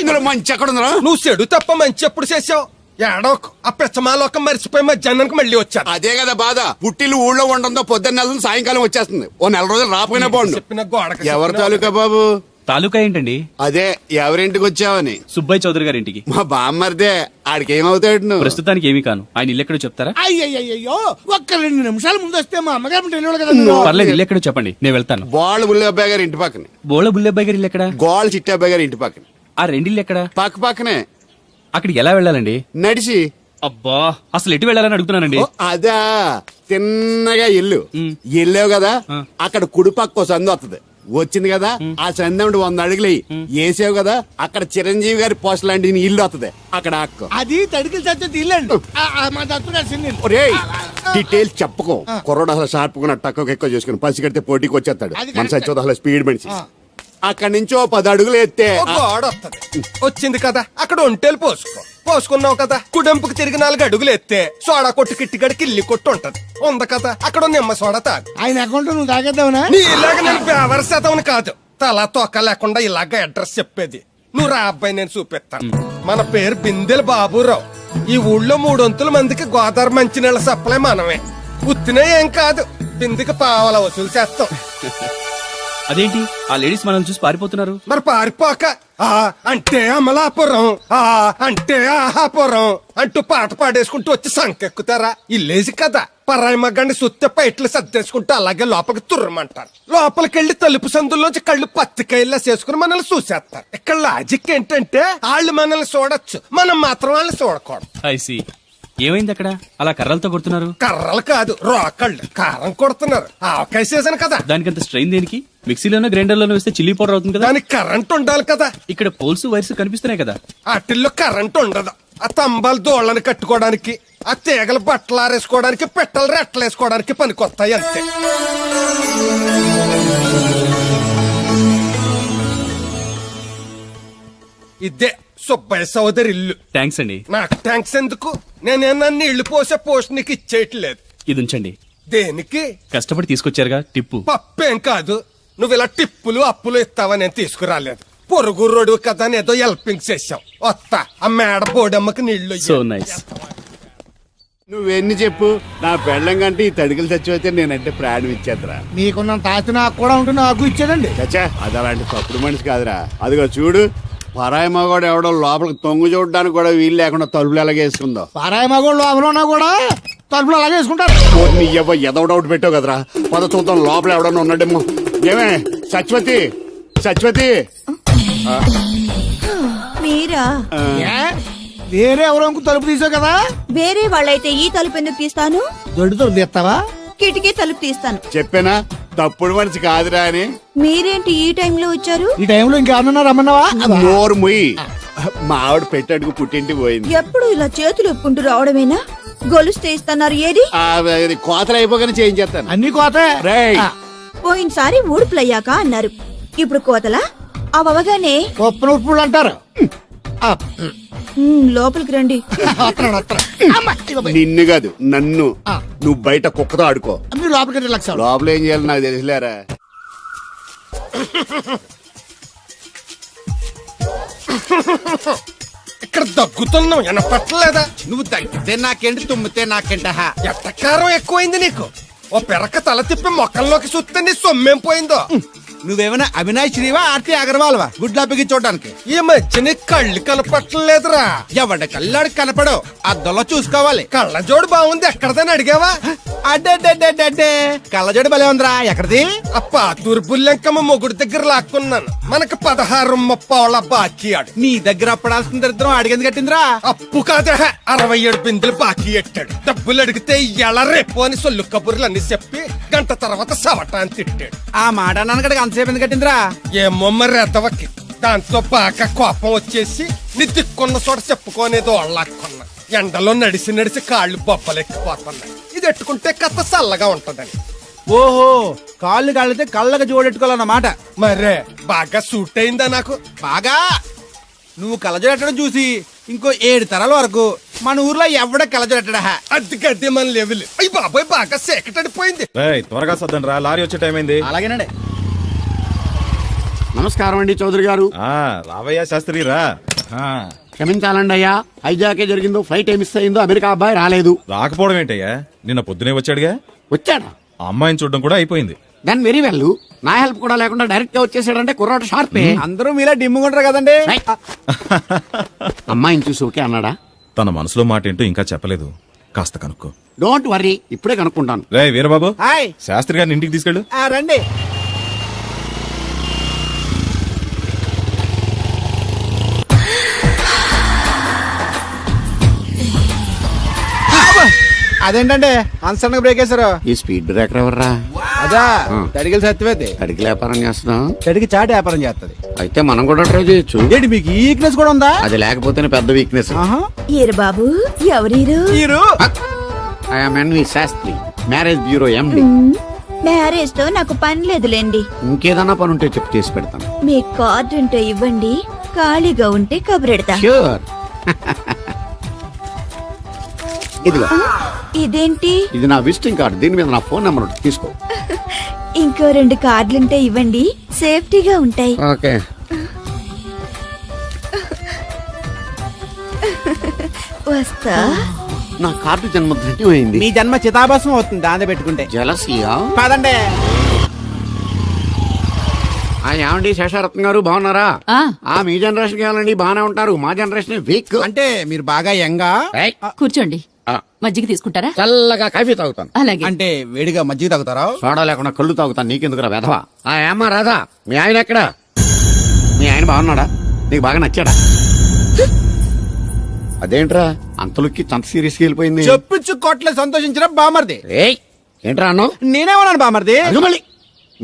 ఇందులో మంచి ఎక్కడ ఉందా? నువ్వు చెడు తప్ప మంచి ఎప్పుడు చేసావు? ఏడోకు ఆ పెచ్చమాలోకం మర్చిపోయి మధ్యాహ్నానికి మళ్ళీ వచ్చాను. అదే కదా బాధ. పుట్టిల్లు ఊళ్ళో ఉండడంతో పొద్దున్న నెల సాయంకాలం వచ్చేస్తుంది. ఓ నెల రోజులు రాపోయినా బాగుండు. చెప్పిన గోడకి ఎవరి తాలూకా బాబు? తాలూకా ఏంటండి? అదే ఎవరింటికి వచ్చావని. సుబ్బయ్య చౌదరి గారి ఇంటికి. మా బామ్మర్దే. ఆడికి ఏమవుతాడు నువ్వు? ప్రస్తుతానికి ఏమీ కాను. ఆయన ఇల్లు ఎక్కడో చెప్తారా? అయ్యయ్యో ఒక్క 2 నిమిషాల ముందు వస్తే మా అమ్మగారు తెలియదు కదా. పర్లేదు, ఇల్లు ఎక్కడో చెప్పండి, నేను వెళ్తాను. గోళ్ళ బుల్లి అబ్బాయి గారి ఇంటి పక్కనే. బోళ బుల్లెబ్బాయి గారి ఇల్లు ఎక్కడ? గోళ్ళ చిట్టి అబ్బాయి గారి ఇంటి పక్కనే. ఆ రెండిల్లు ఎక్కడ? పక్క పక్కనే. అక్కడికి ఎలా వెళ్ళాలండి? నడిచి. అబ్బా, అసలు ఎటు వెళ్ళాలని అడుగుతున్నానండి. ఓ, అదా తిన్నగా ఇల్లు వెళ్ళావు కదా, ఆ. అక్కడ కుడి పక్క సందు వస్తుంది. వచ్చింది కదా, ఆ సందముడు 100 అడుగులు వేసావు కదా, అక్కడ చిరంజీవి గారి పోస్ట్ లాంటి ఇల్లు వస్తుంది. అక్కడ అక్క అది తడికి చచ్చేది ఇల్లండి. మా దత్తు కలిసింది. డీటెయిల్స్ చెప్పకో. కుర్రోడు అసలు షార్ప్ గా తక్కువ ఎక్కువ చేసుకుని పసి కడితే పోటీకి వచ్చేస్తాడు. మన సచ్చోదు అసలు స్పీడ్ మనిషి. అక్కడి నుంచి 10 అడుగులు ఎత్తే గోడ వస్తుంది. వచ్చింది కదా, అక్కడ ఒంటేలు పోసుకున్నావు కదా, కుడెంపుకి తిరిగి 4 అడుగులు ఎత్తే సోడా కొట్టు కిట్టిగడి కిల్లి కొట్టు ఉంటది. ఉంది కదా, అక్కడ నిమ్మ సోడా తాగు. ఆయన అకౌంట్ నువ్వు తాగేద్దావునా? నీ ఇలాగ నేను బేవర శాతం కాదు, తల తోక లేకుండా ఇలాగ అడ్రస్ చెప్పేది. నువ్వు రా అబ్బాయి, నేను చూపిస్తాను. మన పేరు బిందెల బాబురావు. ఈ ఊళ్ళో 300 మందికి గోదావరి మంచినీళ్ళ సప్లై మనమే. ఉత్తినే ఏం కాదు, బిందెకి పావల వసూలు చేస్తాం. అదేంటి ఆ లేడీస్ మనల్ని చూసి పారిపోతున్నారు? మరి పారిపోక ఆ అంటే అమలాపురం, ఆ అంటే ఆహాపురం అంటూ పాట పాడేసుకుంటూ వచ్చి సంకెక్కుతారా? ఇల్లేసి కదా, పరాయి మగ్గాన్ని సుత్తే పైట్లు సర్దేసుకుంటూ అలాగే లోపలికి తుర్రమంటారు. లోపలికెళ్లి తలుపు సందుల్లోంచి కళ్ళు పత్తికాయల్లా చేసుకుని మనల్ని చూసేస్తారు. ఇక్కడ లాజిక్ ఏంటంటే వాళ్ళు మనల్ని చూడొచ్చు, మనం మాత్రం వాళ్ళని చూడకూడదు. ఐసి ఏమైంది అక్కడ అలా కర్రలతో కొడుతున్నారు? కర్రలు కాదు, రోకళ్ళు కారం కొడుతున్నారు. ఆవకాయ సీజన్ కదా. దానికంత స్ట్రెయిన్ దేనికి? మిక్సీలోనో గ్రైండర్లోనో వేస్తే చిల్లీ పౌడర్ అవుతుంది కదా. దానికి కరెంట్ ఉండాలి కదా. ఇక్కడ పోల్స్ వైర్స్ కనిపిస్తున్నాయి కదా. వాటిల్లో కరెంట్ ఉండదు. ఆ తంబాలు దోళ్ళని కట్టుకోవడానికి, ఆ తీగలు బట్టలు ఆరేసుకోవడానికి, పెట్టలు రెట్టలు వేసుకోవడానికి పనికొస్తాయి అంతే. ఇదే సుబ్బయ్య సోదరి ఇల్లు. థ్యాంక్స్ అండి. నాకు థ్యాంక్స్ ఎందుకు? నేనేనా నీళ్లు పోసే పోస్ట్ నీకు ఇచ్చేయట్లేదు. ఇది ఉంచండి. దేనికి? కష్టపడి తీసుకొచ్చారుగా టిప్పు. పప్పేం కాదు, నువ్వు ఇలా టిప్పులు అప్పులు ఇస్తావని నేను తీసుకురాలేదు. పొరుగు రోడ్డు కదా అని ఏదో హెల్పింగ్ చేసావు. వస్తా, ఆ మేడ బోడమ్మకి నీళ్లు సో నైస్. నువ్వెన్ని చెప్పు, నా పెళ్ళం కంటే ఈ తడికలు చచ్చిపోతే నేనంటే ప్రాణం ఇచ్చేద్దరా. మీకున్న తాచి నాకు కూడా ఉంటుంది, నాకు ఇచ్చేదండి. చచ్చా, అది అలాంటి తప్పుడు మనిషి కాదురా. అదిగో చూడు, పరాయి మగోడు ఎవడో లోపలికి తొంగు చూడడానికి కూడా వీలు లేకుండా తలుపులు ఎలాగేసుకుందో. పరాయి మగోళ్ళు లోపల కూడా తలుపులు అలాగే వేసుకుంటారు. నీ ఎదో డౌట్ పెట్టావు కదరా. పద చూద్దాం లోపల ఎవడన్నా ఉన్నాడేమో. ఏమే సత్యవతి, సత్యవతి. మీరా? వేరే ఎవరో తలుపు తీసావు కదా. వేరే వాళ్ళైతే ఈ తలుపు ఎందుకు తీస్తాను? దొడ్డు తలుపు తీస్తావా? కిటికీ తలుపు తీస్తాను. చెప్పానా తప్పుడు మనిషి కాదురా అని. మీరేంటి ఈ టైంలో వచ్చారు? ఈ టైంలో ఇంకేమన్నా రమ్మన్నావా? నోరు ముయ్యి. మా ఆవిడ పెట్టడుకు పుట్టింటికి పోయింది. ఎప్పుడు ఇలా చేతులు ఒప్పుకుంటూ రావడమేనా? గొలుస్తే ఇస్తున్నారు ఏది? కోతలు అయిపోగానే చేయించేస్తాను. అన్ని కోతే. పోయినసారి ఊడుపులయ్యాక అన్నారు, ఇప్పుడు కోతలా? అవగానే ఉప్పు ఉప్పులు అంటారు. లోపలికి రండి. నిన్ను కాదు నన్ను. నువ్వు బయట కుక్కతో ఆడుకో. మీరు లోపలికి లక్ష. లోపల ఏం చేయాలి నాకు తెలిసిలేరా. ఇక్కడ దగ్గుతున్నావు, వినపట్టలేదా? నువ్వు తగ్గితే నాకేంటి, తుమ్మితే నాకేంట. ఎట్టకారం ఎక్కువైంది నీకు. ఓ పెరక తల తిప్పి మొక్కల్లోకి చూస్తే నీ సొమ్మేం పోయిందో. నువ్వేమైనా అవినాష్ శ్రీవా, ఆర్తి అగర్వాల్వా గుడ్లా బిగి చూడడానికి? ఈ మధ్య నీ కళ్ళు కనపట్టలేదురా. ఎవడ కళ్ళాడు కనపడవు, అద్దంలో చూసుకోవాలి. కళ్ళజోడు బాగుంది, ఎక్కడదని అడిగావా? అడ్డే కళ్ళజోడు భలే ఉందిరా. ఎక్కడిది? ఆ పాతూరు బుల్లెంకమ్మ మొగుడు దగ్గర లాక్కున్నాను. మనకు 16 బాకీ ఆడు. నీ దగ్గర అప్పడాల్సిన దరిద్రం అడిగింది కట్టిందిరా. అప్పు కాదే, 67 బిందులు బాకీ ఎట్టాడు. డబ్బులు అడిగితే ఎలా రేపు అని సొల్లు కబుర్లు అన్ని చెప్పి గంట తర్వాత సవటాన్ని తిట్టాడు. ఆ మాట అన్నాను అంతసేపు ఎందుకు కట్టిందిరా? ఏమో మరి ఎదవకి. దాంతో బాగా కోపం వచ్చేసి నీ దిక్కున్న చోట చెప్పుకోనేదో వాళ్ళకున్నా. ఎండలో నడిసి నడిసి కాళ్ళు బొబ్బలెక్కిపోతున్నాయి. ఇది ఎట్టుకుంటే కథ చల్లగా ఉంటదని. ఓహో, కాళ్ళు కాళ్ళతే కళ్ళగా జోడెట్టుకోవాలన్నమాట. మరే బాగా సూట్ అయిందా నాకు? బాగా. నువ్వు కళ్ళజోడెట్టడం చూసి ఇంకో 7 తరాల వరకు మన ఊర్లో ఎవడ కళ్ళజోడెట్టడా. అది గడ్డి మన లెవెల్. అయ్యి బాబాయ్, బాగా సేకటడిపోయింది. త్వరగా సర్దండి రా, లారీ వచ్చే టైం అయింది. అలాగేనండి. నమస్కారం అండి చౌదరి గారు. రావయ్యా శాస్త్రి రా. క్షమించాలండి అయ్యా, హైజాకే జరిగిందో, ఫ్లైట్ ఏమిస్ అయిందో, అమెరికా అబ్బాయి రాలేదు. రాకపోవడం ఏంటయ్యా, నిన్న పొద్దునే వచ్చాడుగా. వచ్చాడా? ఆ అమ్మాయిని చూడడం కూడా అయిపోయింది. దాని వెరీ వెల్. నా హెల్ప్ కూడా లేకుండా డైరెక్ట్ గా వచ్చేసాడంటే కుర్రాడు షార్పే. అందరూ మీలా డిమ్ముకుంటారు కదండి. అమ్మాయిని చూసి ఓకే అన్నాడా? తన మనసులో మాట ఏంటో ఇంకా చెప్పలేదు, కాస్త కనుక్కో. డోంట్ వర్రీ, ఇప్పుడే కనుక్కుంటాను. రే వీరబాబు, హాయ్. శాస్త్రి గారిని ఇంటికి తీసుకెళ్ళు. రండి. అదేంటంటే అన్సడన్ బ్రేక్ వేశారు. ఈ స్పీడ్ బ్రేకర్ ఎవర్రా? అదా తడిగిలి సత్యవేది. అడిగి వ్యాపారం చేస్తున్నాం, తడికి చాటి వ్యాపారం చేస్తది. అయితే మనం కూడా ట్రై చేయొచ్చు. ఏంటి మీకు ఈ వీక్నెస్ కూడా ఉందా? అది లేకపోతేనే పెద్ద వీక్నెస్. ఈరు బాబు ఎవరీరు? I am N V Shastri, marriage bureau MD. Marriage తో నాకు పని లేదులేండి. ఇంకేదన్నా పని ఉంటే చెప్పు, చేసి పెడతాను. మీ కార్డు ఉంటే ఇవ్వండి, ఖాళీగా ఉంటే కబురెడతా. ష్యూర్. ఇదిగో, ఇదేంటి? ఇది నా విజిటింగ్ కార్డు, దీని మీద నా ఫోన్ నెంబర్ ఉంటుంది, తీసుకో. ఇంకో 2 కార్డులుంటే ఇవ్వండి, సేఫ్టీగా ఉంటాయి. ఓకే. వస్తా. నా కార్డు జన్మ ధన్యమైంది. మీ జన్మ చితాభాసం అవుతుంది దాంతో పెట్టుకుంటే. జలసియా? కాదండి. ఏమండి శేషారత్న గారు, బాగున్నారా? మీ జనరేషన్ కావాలండి, బాగానే ఉంటారు. మా జనరేషన్ వీక్. అంటే మీరు బాగా యంగా. కూర్చోండి. మజ్జిగ తీసుకుంటారా? చల్లగా కాఫీ తాగుతాను. అలాగే. అంటే వేడిగా మజ్జిగ తాగుతారా? సోడా లేకుండా కళ్ళు తాగుతాను. నీకెందుకురా వెధవా? ఏమ్మా రాధా, మీ ఆయన ఎక్కడా? మీ ఆయన బాగున్నాడా? నీకు బాగా నచ్చాడా? అదేంట్రా అంతలోకి అంత సీరియస్ గా వెళ్ళిపోయింది? చెప్పుచ్చు కొట్ల సంతోషించిన బామర్ది. ఏంట్రా అన్నావు? నేనేమన్నాను బామర్ది? మళ్ళీ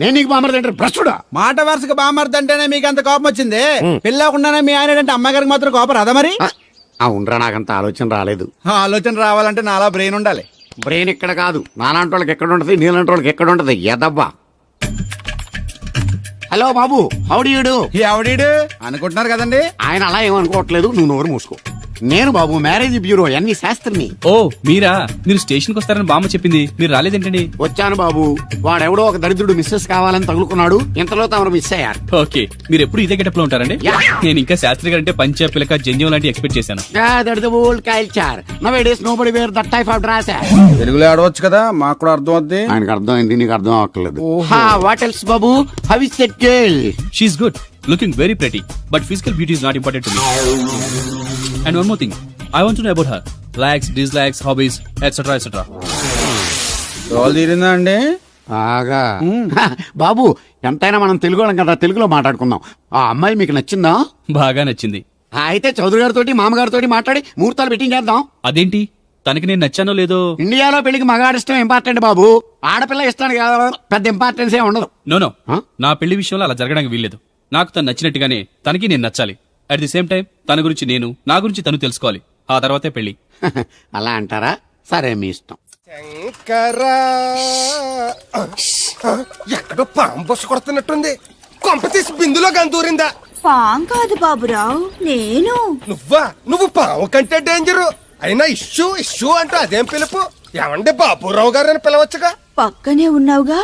నేను నీకు బామర్ది అంటే భ్రష్టుడా? మాట వరుసగా బామర్ది అంటేనే మీకు అంత కోపం వచ్చింది. పెళ్ళకుండానే మీ ఆయన అంటే అమ్మగారికి మాత్రం కోపం రాదా మరి? ఉండరా, నాకంత ఆలోచన రాలేదు. ఆలోచన రావాలంటే నాలా బ్రెయిన్ ఉండాలి. బ్రెయిన్ ఇక్కడ కాదు, నాలాంటి వాళ్ళకి ఎక్కడ ఉంటది, నీలాంటి వాళ్ళకి ఎక్కడ ఉంటది. ఎదవ్వా. హలో బాబు, హౌడీ యూడు? ఎవడీడు అనుకుంటున్నారు కదండి. ఆయన అలా ఏమనుకోవట్లేదు, నువ్వు నోరు మూసుకో. నేను బాబు మ్యారేజ్ బ్యూరో ఎన్వి శాస్త్రిని. ఓ మీరా? మీరు స్టేషన్కి వస్తారని బామ్మ చెప్పింది, మీరు రాలేదేంటండి? వచ్చాను బాబు, వాడెవడో ఒక దరిద్రుడు మిస్సెస్ కావాలని తగులుకున్నాడు, ఇంతలో తమరు మిస్ అయ్యారు. ఓకే, మీరు ఎప్పుడు ఇదే గెటప్ లో ఉంటారండి? నేను ఇంకా శాస్త్రి గారు అంటే పంచ పిలక జంజం లాంటి ఎక్స్పెక్ట్ చేశాను. తెలుగులో ఆడవచ్చు కదా, మాకు కూడా అర్థం అవుద్ది. ఆయనకు అర్థం అయింది, నీకు అర్థం అవ్వట్లేదు. వాట్ ఎల్స్ బాబు? How is that girl? She is good, looking very pretty, but physical beauty is not important to me. And one more thing, I want to know about her. Likes, dislikes, hobbies, etc. etc. తీరిందా అండి? ఆగా బాబు, ఎంతైనా మనం తెలుగు వాళ్ళం కదా, తెలుగులో మాట్లాడుకుందాం. ఆ అమ్మాయి మీకు నచ్చిందా? బాగా నచ్చింది. అయితే చౌదరి గారితో మామగారితో మాట్లాడి ముహూర్తాలు పెట్టింగ్ చేద్దాం. అదేంటి, తనకి నేను నచ్చానో లేదో? ఇండియాలో పెళ్లికి మగాడి ఇష్టం ఇంపార్టెంట్ బాబు, ఆడపిల్ల ఇష్టానికి పెద్ద ఇంపార్టెన్స్ ఏ ఉండదు. నో నా పెళ్లి విషయంలో అలా జరగడానికి వీల్లేదు. నాకు తను నచ్చినట్టుగానే తనకి నేను నచ్చాలి. అట్ ది సేమ్ టైం తన గురించి నేను, నా గురించి తను తెలుసుకోవాలి. ఆ తర్వాతే పెళ్లి. అలా అంటారా? సరే, మీ ఇష్టం. శంకరా, ఎక్కడో పాము బొస్సు కొడుతున్నట్టుంది. కొంప తీసి బిందులో గందూరిందా? పాం కాదు బాబురావు, నేను. నువ్వు పాము కంటే డేంజరు. అయినా ఇష్యూ ఇష్యూ అంటూ అదేం పిలుపు? ఏమండి బాబురావు గారు అని పిలవచ్చుగా. పక్కనే ఉన్నావుగా,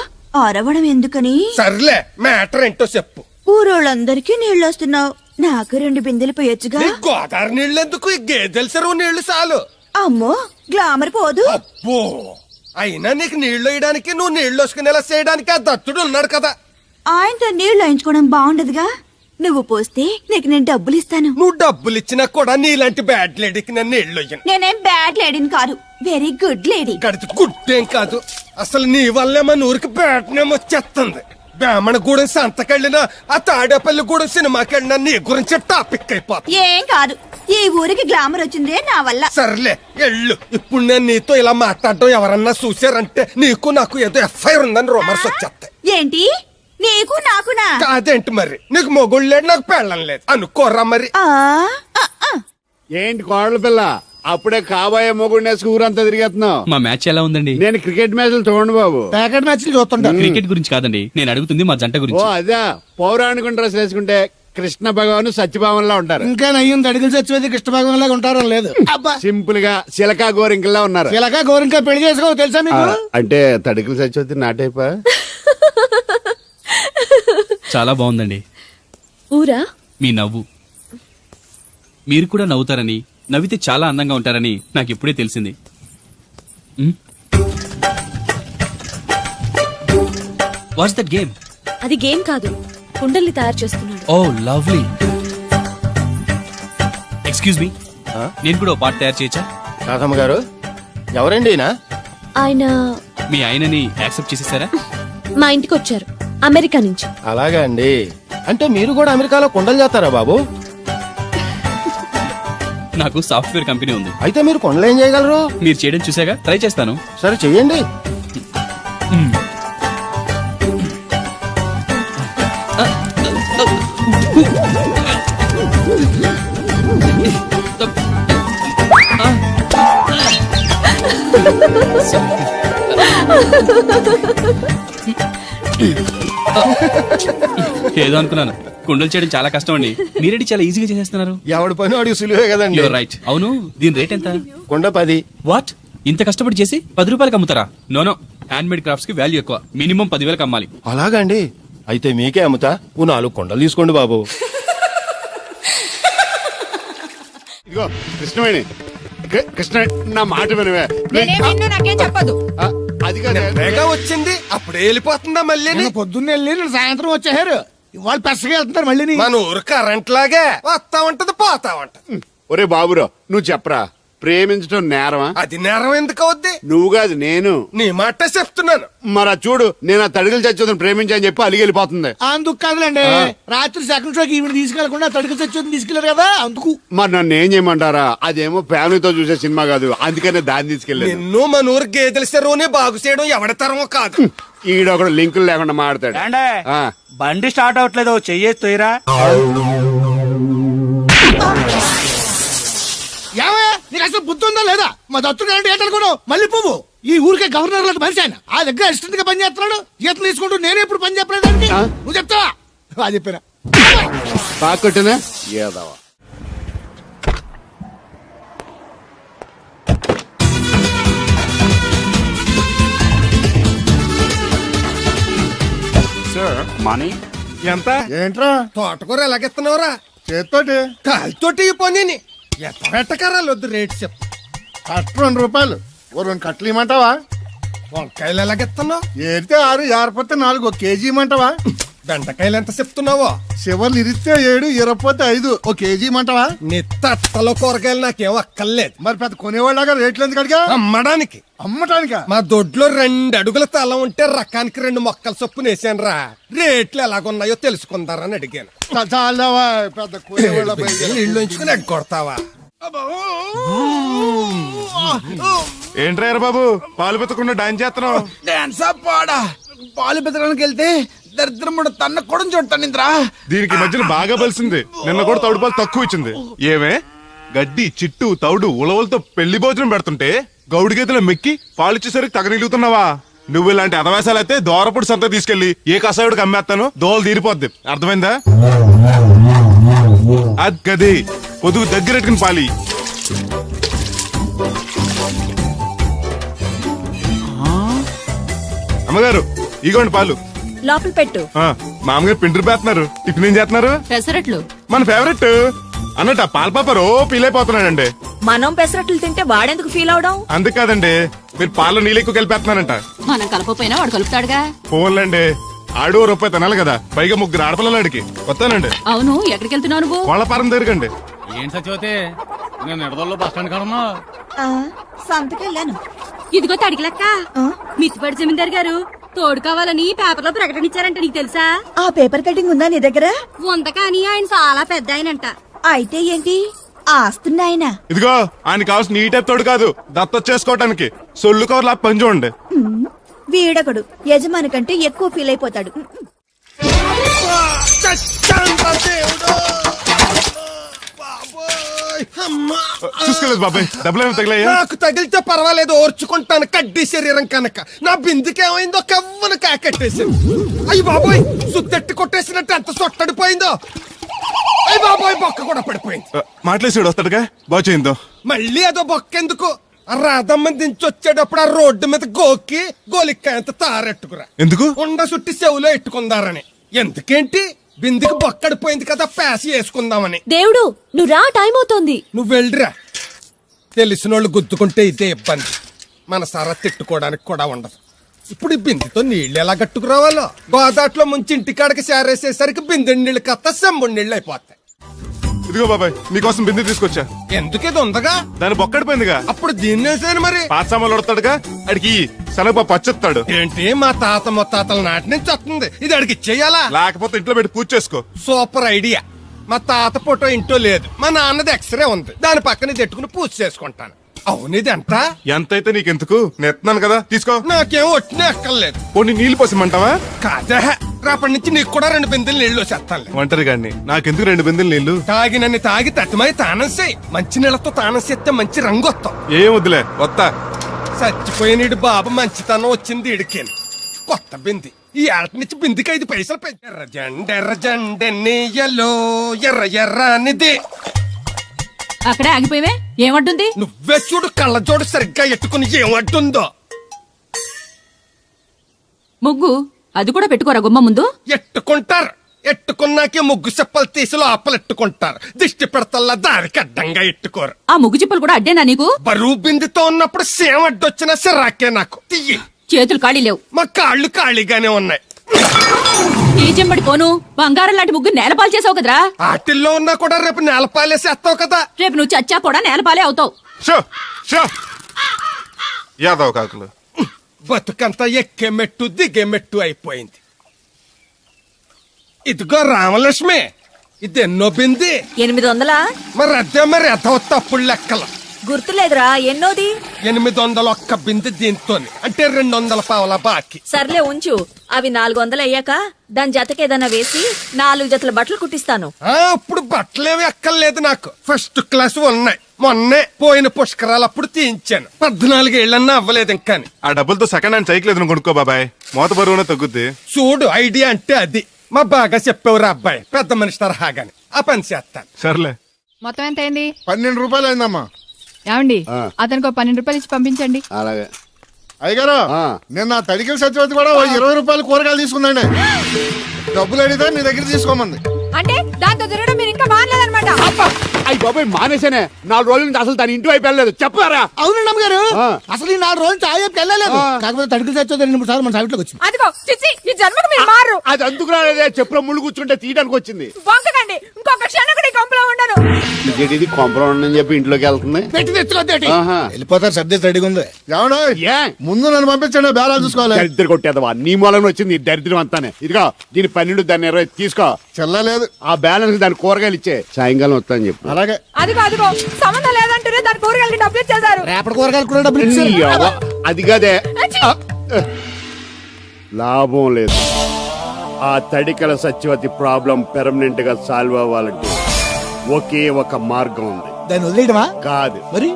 అరవడం ఎందుకని? సర్లే, మ్యాటర్ ఏంటో చెప్పు. ఊరోళ్ళందరికీ నీళ్ళు వస్తున్నావు, నాకు 2 బిందెలు పోయొచ్చుగా. గోదావరి నీళ్ళు ఎందుకు? ఈ గేదెల చెరువు నీళ్లు చాలు. అమ్మో, గ్లామర్ పోదు. అబ్బో, అయినా నీకు నీళ్లు వేయడానికి, నువ్వు నీళ్లు వసుకునేలా చేయడానికి ఆ దత్తుడు ఉన్నాడు కదా. ఆయనతో నీళ్లు వేయించుకోవడం బాగుండదుగా. నువ్వు పోస్తే నీకు నేను డబ్బులు ఇస్తాను. నువ్వు డబ్బులు ఇచ్చినా కూడా నీలాంటి బ్యాడ్ లేడీకి నేను నీళ్లు వేయను. నేనేం బ్యాడ్ లేడీని కాదు, వెరీ గుడ్ లేడీ. గడిచి గుడ్డేం కాదు. అసలు నీ వల్లే మన ఊరికి బ్యాడ్ నేమ్ వచ్చేస్తుంది. బ్రాహ్మణగూడెం సంతకెళ్ళినా, ఆ తాడేపల్లిగూడెం సినిమాకెళ్ళినా నీ గురించి టాపిక్ అయిపోతుంది. ఏం కాదు, ఈ ఊరికి గ్లామర్ వచ్చిందే నా వల్ల. సర్లే ఎళ్ళు. ఇప్పుడు నేను నీతో ఇలా మాట్లాడడం ఎవరన్నా చూసారంటే నీకు నాకు ఏదో ఎఫ్ఐఆర్ ఉందని రూమర్స్ వచ్చేస్తాయి. ఏంటి, నీకు నాకునా? కాదేంటి మరి? నీకు మొగుడు లేడు, నాకు పెళ్ళం లేదు అనుకోరా మరి. ఏంటి కోడల పిల్ల, అప్పుడే కాబోయే మొగుడినే ఊరంతా తిరిగేస్తున్నావు. మా మ్యాచ్ ఎలా ఉందండి? నేను క్రికెట్ మ్యాచ్లు చూడండి బాబు. ప్యాకెట్ మ్యాచ్లు చూస్తుంటా. క్రికెట్ గురించి కాదండి, నేను అడుగుతుంది మా జంట ఓ గురించి. అదే, పౌరాణిక డ్రెస్ వేసుకుంటే కృష్ణ భగవాన్ సత్యభావంలా ఉంటారు. ఇంకా నయ్యం అడిగిలు చచ్చిపోతే కృష్ణ భగవాన్ లాగా ఉంటారో లేదు. సింపుల్ గా చిలకా గోరింకల్లా ఉన్నారు. ఇలాగా గోరింకా పెళ్లి చేసుకో తెలుసా మీకు? అంటే తడికలు చచ్చిపోతే నాటైపా. చాలా బాగుందండి. ఊరా? మీ నవ్వు, మీరు కూడా నవ్వుతారని, నవ్వితే చాలా అందంగా ఉంటారని నాకు ఇప్పుడే తెలిసింది. What's that game? అది గేమ్ కాదు, కుండల్ని తయారు చేస్తున్నాడు. Oh lovely. ఎక్స్క్యూజ్ మీ, నేను కూడా పాట తయారు చేయొచ్చా? రాధమ్మ గారు ఎవరండి ఈయన? ఆయన మీ ఆయనని యాక్సెప్ట్ చేసేసారా? మా ఇంటికి వచ్చారు, అమెరికా నుంచి. అలాగా అండి. అంటే మీరు కూడా అమెరికాలో కొండలు చేస్తారా బాబు? నాకు సాఫ్ట్వేర్ కంపెనీ ఉంది. అయితే మీరు కొండలు ఏం చేయగలరు? మీరు చేయడం చూసాగా, ట్రై చేస్తాను. సరే చెయ్యండి. ఏదో అనుకున్నాను. కుండలు చేయడం చాలా కష్టం అండి, మీరేంటి చాలా ఈజీగా చేసేస్తున్నారు. ఎవడి పని వాడికి సులువే కదండి. రైట్. అవును, దీని రేట్ ఎంత? కొండ 10. వాట్? ఇంత కష్టపడి చేసి 10 రూపాయలకి అమ్ముతారా? నో, హ్యాండ్ మేడ్ క్రాఫ్ట్స్ కి వాల్యూ ఎక్కువ. మినిమం 10,000కి అమ్మాలి. అలాగా అండి. అయితే మీకే అమ్ముతా. 4 కొండలు తీసుకోండి బాబు. ఇదిగో కృష్ణవేణి, కృష్ణ నా మాట వినవే. నాకేం చెప్పదు. అది కాదు, వేగా వచ్చింది అప్పుడే వెళ్ళిపోతుందా మళ్ళీ? పొద్దున్నే వెళ్ళి సాయంత్రం వచ్చారు. ఇవాళ పెసగా వెళ్తున్నారు మళ్ళీ. మన ఊరు కరెంట్ లాగే వస్తా ఉంటది పోతా ఉంటది. ఒరే బాబురా నువ్వు చెప్పరా, ప్రేమించడం నేరమా? అది నేరం ఎందుకు అవుద్ది? నువ్వు కాదు నేను. నీ మాట చెప్తున్నాను. మరి చూడు, నేను ఆ తడికలు చచ్చోదని ప్రేమించని చెప్పి అలిగి వెళ్ళిపోతుంది. అందుకు కాదులేండి, రాత్రి సెకండ్ షోకి ఈవిడ తీసుకెళ్లకుండా తడికి చచ్చి తీసుకెళ్లారు కదా అందుకు. మరి నన్ను ఏం చేయమంటారా? అదేమో ఫ్యామిలీతో చూసే సినిమా కాదు, అందుకనే దాన్ని తీసుకెళ్ళాను. నిన్ను మన ఊరు గేదెల చెరువుని బాగు చేయడం ఎవరి తరమో కాదు. ఈడొకడు లింకులు లేకుండా మాడతాడు. బండి స్టార్ట్ అవట్లేదు, చెయ్యేసి తోయరా. ఏమయ్యా నీకు అసలు బుద్ధి ఉందా లేదా? మా దత్తుడు అంటే ఏంటనుకోను మళ్ళీ పువ్వు. ఈ ఊరికే గవర్నర్ లాంటి మనిషి ఆయన. ఆ దగ్గర అసిస్టెంట్ గా పని చేస్తున్నాడు. ఈతను తీసుకుంటూ నేను ఎప్పుడు పని చెప్పలేదండి. నువ్వు చెప్తావా? అది చెప్పినా పాకొట్టినా ఏదవా. మనీ ఎంత? ఏంట్రా తోటకూర ఎలాగెత్తున్నావురా? చేతితోటి. కాలితోటి ఈ పని ఎట్టకరాలు వద్దు. రేట్ చెప్పు. కట్ట 2 రూపాయలు. 2 కట్టలు ఇమ్మంటావా? వంకాయలు ఎలాగెత్తున్నావు? ఏరితే 6, ఏరపోతే 4. 1 కేజీ ఇమ్మంటావా? బెండకాయలు ఎంత చెప్తున్నావో? చివర్లు ఇరిస్తే 7, ఇరపోతే 5. 1 కేజీ ఇమ్మంటావా? నీ తట్టలో కూరగాయలు నాకేం అక్కర్లేదు. మరి పెద్ద కొనేవాళ్ళగా రేట్లు ఎందుకు అడిగా? అమ్మడానికి. అమ్మటానికా? మా దొడ్లో 2 అడుగుల తల ఉంటే రకానికి 2 మొక్కల చొప్పున వేసాను రా. రేట్లు ఎలాగున్నాయో తెలుసుకుందారని అడిగాను. పెద్ద ఇల్లు ఉంచుకుని ఎగ్గొడతావా? ఏంట్రా బాబు పాలు పెత్తకుండా డాన్స్ చేస్తున్నావు? డాన్స్ పాడా? పాలు పెతడానికి వెళ్తే దరిద్రముడు తన్న కూడా చూడతానింద్రా. దీనికి మధ్యన బాగా బలిసింది. నిన్న కూడా తౌడు పాలు తక్కువ ఇచ్చింది. ఏమే గడ్డి చిట్టు తౌడు ఉలవలతో పెళ్లి భోజనం పెడుతుంటే గౌడి గేదెలో మెక్కి పాలిచ్చేసరికి తగనిలుగుతున్నావా? నువ్వు ఇలాంటి అదవేశాలు అయితే దోరపుడు సంత తీసుకెళ్లి ఏ కసాయుడికి అమ్మేస్తాను, దోలు తీరిపోద్ది. అర్థమైందా? అది గది పొదుగు దగ్గరెట్టుకుని పాలి. అమ్మగారు ఇగోండి పాలు. లోపల పెట్టు. మామగారు పిండి పేస్తున్నారు. టిఫిన్ ఏం చేస్తున్నారు? పెసరట్లు. మన ఫేవరెట్ అన్నట్టు పాల పాప రో ఫీల్ అయిపోతున్నాడండి. మనం పెసరట్లు తింటే వాడెందుకు ఫీల్ అవడం? అందుకు కాదండి, మీరు పాలు నీళ్ళు ఎక్కువ కలిపేస్తున్నారంట. మనం కలపపోయినా వాడు కలుపుతాడుగా. ఫోన్లండి, ఆడు రూపాయి తినాలి కదా, పైగా 3 ఆడపిల్లలాడికి. వస్తానండి. అవును, ఎక్కడికి వెళ్తున్నావు నువ్వు? కోళ్లపారం దగ్గరకండి. ఏం సచివతే, నేను ఎడదల్లో బస్ స్టాండ్ కాడమ్మా. సంతకెళ్ళాను. ఇదిగో తడికిలక్క, మిత్తిపడి జమీందార్ గారు తోడు కావాలని పేపర్లో ప్రకటన ఇచ్చారంట. నీకు తెలుసా? ఆ పేపర్ కటింగ్ ఉందా నీ దగ్గర? ఉంది, కానీ ఆయన చాలా పెద్ద ఆయనంట. అయితే ఏంటి ఆస్తున్నాయన? ఇదిగో ఆయన కావాల్సిన నీ టైప్ తోడు కాదు, దత్త చేసుకోవటానికి. సొల్లు కవర్లా పని చూడండి. వీడొకడు యజమాని కంటే ఎక్కువ ఫీల్ అయిపోతాడు. చూసుకోలేదు బాబాయ్, డబ్బులు ఏమి తగిలాయా? నాకు తగిలితే పర్వాలేదు, ఓర్చుకుంటాను. కడ్డీ శరీరం కనుక. నా బిందుకేమైందో కవ్వను కాకెట్టేసింది. అయ్యి బాబోయ్, సుత్తెట్టి కొట్టేసినట్టు ఎంత సొట్టడిపోయిందో. అయ్యి బాబోయ్, బొక్క కూడా పడిపోయింది. మాట్లాడేసాడు వస్తాడుగా, బాగు చేయిందో. మళ్ళీ అదో బొక్కెందుకు? రాధమ్మ దించి వచ్చేటప్పుడు ఆ రోడ్డు మీద గోకి గోలిక్కాయంత తారెట్టుకురా. ఎందుకు? ఉండ సుట్టి చెవులో ఎట్టుకుందారని. ఎందుకేంటి? బిందికి బొక్కడిపోయింది కదా పేసి వేసుకుందామని. దేవుడు నువ్వు రా, టైం అవుతోంది. నువ్వు వెళ్ళిరా. తెలిసినోళ్ళు గుద్దుకుంటే ఇదే ఇబ్బంది. మన సర తిట్టుకోవడానికి కూడా ఉండదు. ఇప్పుడు ఈ బిందెతో నీళ్లు ఎలా కట్టుకురావాలో. గోదాట్లో ముంచి ఇంటికాడకి చేరేసేసరికి బిందె నీళ్ళు కత్త సెంబుడు నీళ్ళు అయిపోతాయి. ఇదిగో బాబాయ్ నీకోసం బిందె తీసుకొచ్చా. ఎందుకేది ఉందగా, దాని బొక్కడిపోయిందిగా. అప్పుడు దీన్ని వేసాను మరి. పాత సామాన్లు వడతాడుగా, అడిగి శనగపప్పు పచ్చెత్తాడు. ఏంటి మా తాత ముత్తాతల నాటి నుంచి వస్తుంది, ఇది అడిగి ఇచ్చేయాలా? లేకపోతే ఇంట్లో పెట్టి పూజ చేసుకో. Super idea. మా తాత ఫోటో ఇంట్లో లేదు, మా నాన్నది ఎక్స్రే ఉంది, దాని పక్కన తెట్టుకుని పూజ చేసుకుంటాను. అవును ఇది ఎంత? ఎంతైతే నీకెందుకు, నెత్తున్నాను కదా తీసుకో. నాకేం ఒట్టినే ఎక్కర్లేదు. పోనీ నీళ్లు పోసిమంటావా? కాదా, రేపటి నుంచి నీకు కూడా 2 బిందెలు నీళ్లు చేస్తాను. ఒంటరి గాడిని, నాకెందుకు 2 బిందెలు నీళ్లు? తాగినన్ని తాగి తట్టుమై తానం చేయి. మంచి నీళ్ళతో తానం చేస్తే మంచి రంగు వస్తాం. ఏం వద్దులే, వస్తా. చచ్చిపోయినీడు బాబు మంచితనం వచ్చింది ఇడికేను. కొత్త బింది ఈ ఏట నుంచి బిందికి 5 పైసలు పెంచి. ఎర్రజెండెన్నీయలో ఎర్ర ఎర్రనిది. అక్కడే ఆగిపోయావే, ఏమంటుంది? నువ్వే చూడు, కళ్ళజోడు సరిగ్గా ఎట్టుకుని ఏమంటుందో. ముగ్గు అది కూడా పెట్టుకోరా గుమ్మ ముందు. ఎట్టుకుంటారు, ఎట్టుకున్నాకే ముగ్గు చెప్పలు తీసి లోపలెట్టుకుంటారు. దిష్టి పెడతల్లా దారికి అడ్డంగా ఎట్టుకోరు. ఆ ముగ్గు చిప్పలు కూడా అడ్డేనా నీకు? బరువు బిందుతో ఉన్నప్పుడు సేమ అడ్డొచ్చినా సిరాకే నాకు. తీయి. చేతులు ఖాళీ లేవు. మా కాళ్ళు ఖాళీగానే ఉన్నాయి. ఈ చెంబడి కోను బంగారం లాంటి ముగ్గు నేలపాలు చేసావు కదరా. ఆటిల్లో ఉన్నా కూడా రేపు నేలపాలేసేస్తావు కదా. రేపు నువ్వు చచ్చా కూడా నేలపాలే అవుతావు. యాదవ్ కాకులు. బతుకంతా ఎక్కే మెట్టు దిగే మెట్టు అయిపోయింది. ఇదిగో రామలక్ష్మి, ఇది ఎన్నో బింది? 800. మరి అదే మరి ఎదవ తప్పుడు లెక్కలు. గుర్తులేదురా, ఎన్నోది? 801 బింది దీంతో, అంటే 200 పావలా బాకీ. సర్లే ఉంచు, అవి 400 అయ్యాక దాని జతకి ఏదైనా వేసి 4 జతల బట్టలు కుట్టిస్తాను. ఇప్పుడు బట్టలేవి ఎక్కర్లేదు నాకు, ఫస్ట్ క్లాస్ ఉన్నాయి. మొన్నే పోయిన పుష్కరాలు అప్పుడు తీయించాను. 14 ఏళ్ళన్నా అవ్వలేదు ఇంకా. ఆ డబ్బులతో సెకండ్ హ్యాండ్ సైకిల్ ఏదైనా కొనుక్కో బాబాయ్, మోత బరువునే తగ్గుద్ది. చూడు, ఐడియా అంటే అది. మా బాగా చెప్పేవారు అబ్బాయి, పెద్ద మనిషి తరహాగాని. ఆ పని చేస్తాను. సర్లే. మొత్తం ఎంత అయింది? 12 రూపాయలు అయిందమ్మా. ఏమండి, అతనికి 12 రూపాయలు ఇచ్చి పంపించండి. అలాగే. అయ్యగారు, నిన్న తడికల సత్యవతి కూడా 20 రూపాయలు కూరగాయలు తీసుకుందండి. డబ్బులు అడిగితే నీ దగ్గర తీసుకోమంది. అంటే దాంతో తిరగడం మీరు ఇంకా మానలేదన్నమాట. అయ్యి బాబాయ్ మానేసానే. 4 రోజుల నుంచి అసలు దాని ఇంటి వైపు వెళ్ళలేదు. చెప్పారా? అవునండి అమ్మగారు, అసలు ఈ 4 రోజులు చాయ్ వెళ్ళలేదు. కాకపోతే తడికి చచ్చేది 2-3 సార్లు మన సైట్లోకి వచ్చింది. అదిగో చిచ్చి, ఈ జన్మకు మీరు మారు. అది అందుకు రాలేదే, చెప్పులో ముళ్ళు కూర్చుంటే తీయడానికి వచ్చింది. బొంకకండి, ఇంకొక క్షణం కూడా ఈ కొంపలో ఉండను. ఇది కొంపలో ఉండని చెప్పి ఇంట్లోకి వెళ్తుంది. పెట్టి తెచ్చుకోద్దేటి, వెళ్ళిపోతారు. సర్దేసి రెడీగా ఉంది. ఏమన్నా ముందు నన్ను పంపించండి, బేరాలు చూసుకోవాలి. దరిద్ర కొట్టేదవా, నీ మూలంగా వచ్చింది ఈ దరిద్రం అంతానే. ఇదిగో దీని 12 దాన్ని 20 తీసుకో. చెల్లలేదు. ఆ బ్యాలెన్స్ దాని కూరగాయలు ఇచ్చే, సాయంకాలం వస్తాను చెప్పు. అలాగే. అదిగో అదిగో, సంబంధం లేదంటూనే దాని కూరగాయలకి డబ్బులు ఇచ్చేశారు. రేపటి కూరగాయలు కూడా డబ్బులు ఇచ్చారు. అది కాదే, లాభం లేదు. ఆ తడికల సత్యవతి ప్రాబ్లం పెర్మనెంట్ గా సాల్వ్ అవ్వాలంటే ఒకే ఒక మార్గం ఉంది. దాన్ని వదిలేయడమా? కాదు మరి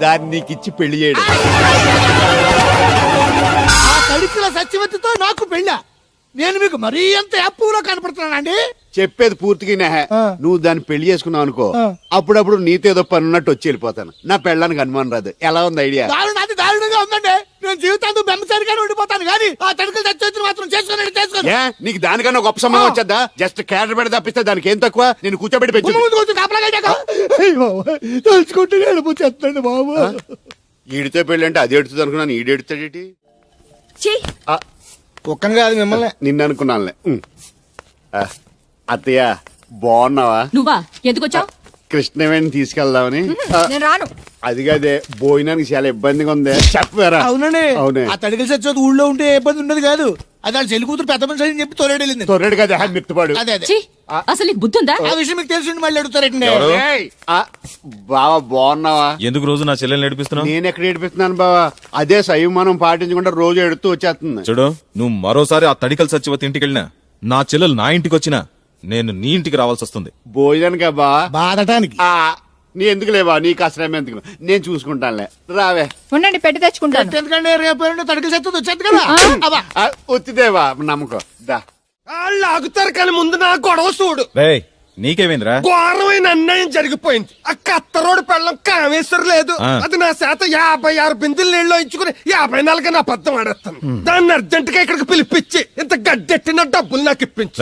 దాన్ని నీకిచ్చి పెళ్లి చేయడం. ఆ తడికల సత్యవతితో నాకు పెళ్ళా? నేను మీకు మరీ ఎంత యాప్లో కనపడుతున్నానండి? చెప్పేది పూర్తిగా నువ్వు దాన్ని పెళ్లి చేసుకున్నావు అనుకో, అప్పుడప్పుడు నీతో ఏదో పని ఉన్నట్టు వచ్చి వెళ్ళిపోతాను. నా పెళ్ళడానికి అనుమానం రాదు. ఎలా ఉంది ఐడియా? అది దారుణంగా ఉందండి. నేను జీవితాంతం బెమ్మసారిగానే ఉండిపోతాను కానీ ఆ తడికల సత్యవతిని మాత్రం చేసుకోను. నీకు దానికన్నా గొప్ప సమయం వచ్చేద్దా? జస్ట్ క్యారెట్ పెట్టి తప్పిస్తే దానికి ఏం తక్కువ? నేను కూర్చోబెట్టి పెంచు. తలుచుకుంటే ఏడిపోతుంది బాబు. ఈడితో పెళ్ళి అంటే అది ఎడుతుంది అనుకున్నాను, ఈడు ఎడుతాడేటి? కుక్కను కాదు మిమ్మల్ని. నిన్ను అనుకున్నానులే. అత్తయ్య బాగున్నావా? నువ్వా ఎందుకు వచ్చావు? కృష్ణవేణి తీసుకెళ్దామని. నేను రాను. అది కాదే, భోజనానికి చాలా ఇబ్బందిగా ఉంది. చెప్పారా? అవునండి. అవునే. ఆ తడికల సత్యవతి ఊళ్ళో ఉంటే ఏ ఇబ్బంది ఉండదు కాదు. అది వాళ్ళ చెల్లి కూతురు పెద్ద మనిషి అని చెప్పి తొరేడు వెళ్ళింది. తొర్రెడు కదా, మిత్తుపాడు. అదే అదే. అసలు నీకు బుద్ధి ఉందా? ఆ విషయం మీకు తెలిసి మళ్ళీ అడుగుతారండి. బావా బాగున్నావా? ఎందుకు రోజు నా చెల్లెల్ని ఏడిపిస్తున్నావు? నేను ఎక్కడ ఏడిపిస్తున్నాను బావా? అదే సంయమనం పాటించకుండా రోజు ఎడుతూ వచ్చేస్తుంది. చూడు, నువ్వు మరోసారి ఆ తడికల సత్యవతి ఇంటికి వెళ్ళినా, నా చెల్లెలు నా ఇంటికి వచ్చినా నేను నీ ఇంటికి రావాల్సి వస్తుంది. భోజనానికి బావా? బాధటానికి. నీ ఎందుకు లేవా, నీకు ఆశ్రయం ఎందుకు, నేను చూసుకుంటానులే. రావే. ఉండండి, పెట్టి తెచ్చుకుంటాను. ఎందుకంటే రేపు తడికల సత్యవతి వచ్చేది కదా. వచ్చిదేవా నమ్మకం. దా వాళ్ళు ఆగుతారు కానీ ముందు నా గొడవ చూడు. నీకేమైందిరా? ఘోరమైన అన్యాయం జరిగిపోయింది. ఆ కత్తరోడు పెళ్ళం కామేశ్వర లేదు. అది నా చేత 56 బిందులు నీళ్ళు ఇచ్చుకుని 54 నా అబద్ధం ఆడేస్తాను. దాన్ని అర్జెంట్ గా ఇక్కడికి పిలిపించి ఇంత గడ్డెట్టిన డబ్బులు నాకు ఇప్పించు.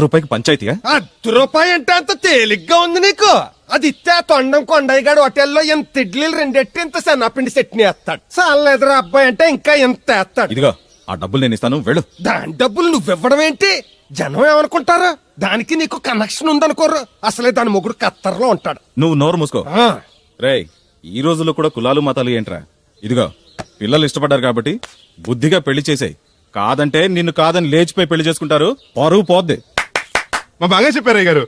రூపాయికి పంచాయతీయా? ₹1 అంటే అంత తేలిగ్గా ఉంది నీకు. అది ఇస్తే తొండం కొండయ్యగాడు హోటల్లో ఎంత ఇడ్లీలు రెండెట్టి ఇంత సన్నపిండి చట్నీ వేస్తాడు. సాలెదరా అబ్బాయి అంటే ఇంకా ఎంత వేస్తాడు. ఇదిగో ఆ డబ్బులు నేను ఇస్తాను, వెళ్ళు. దాని డబ్బులు నువ్వివ్వడం ఏంటి? జనం ఏమనుకుంటారు? దానికి నీకు కనెక్షన్ ఉందనుకోరు. అసలే దాని మొగుడు కత్తర్లో ఉంటాడు. నువ్వు నోరు మూసుకో. రేయ్, ఈ రోజుల్లో కూడా కులాలు మతాలు ఏంట్రా? ఇదిగో పిల్లలు ఇష్టపడ్డారు కాబట్టి బుద్ధిగా పెళ్లి చేసాయి. కాదంటే నిన్ను కాదని లేచిపోయి పెళ్లి చేసుకుంటారు, పరువు పోద్ది. మా బాగా చెప్పారు అయ్యగారు.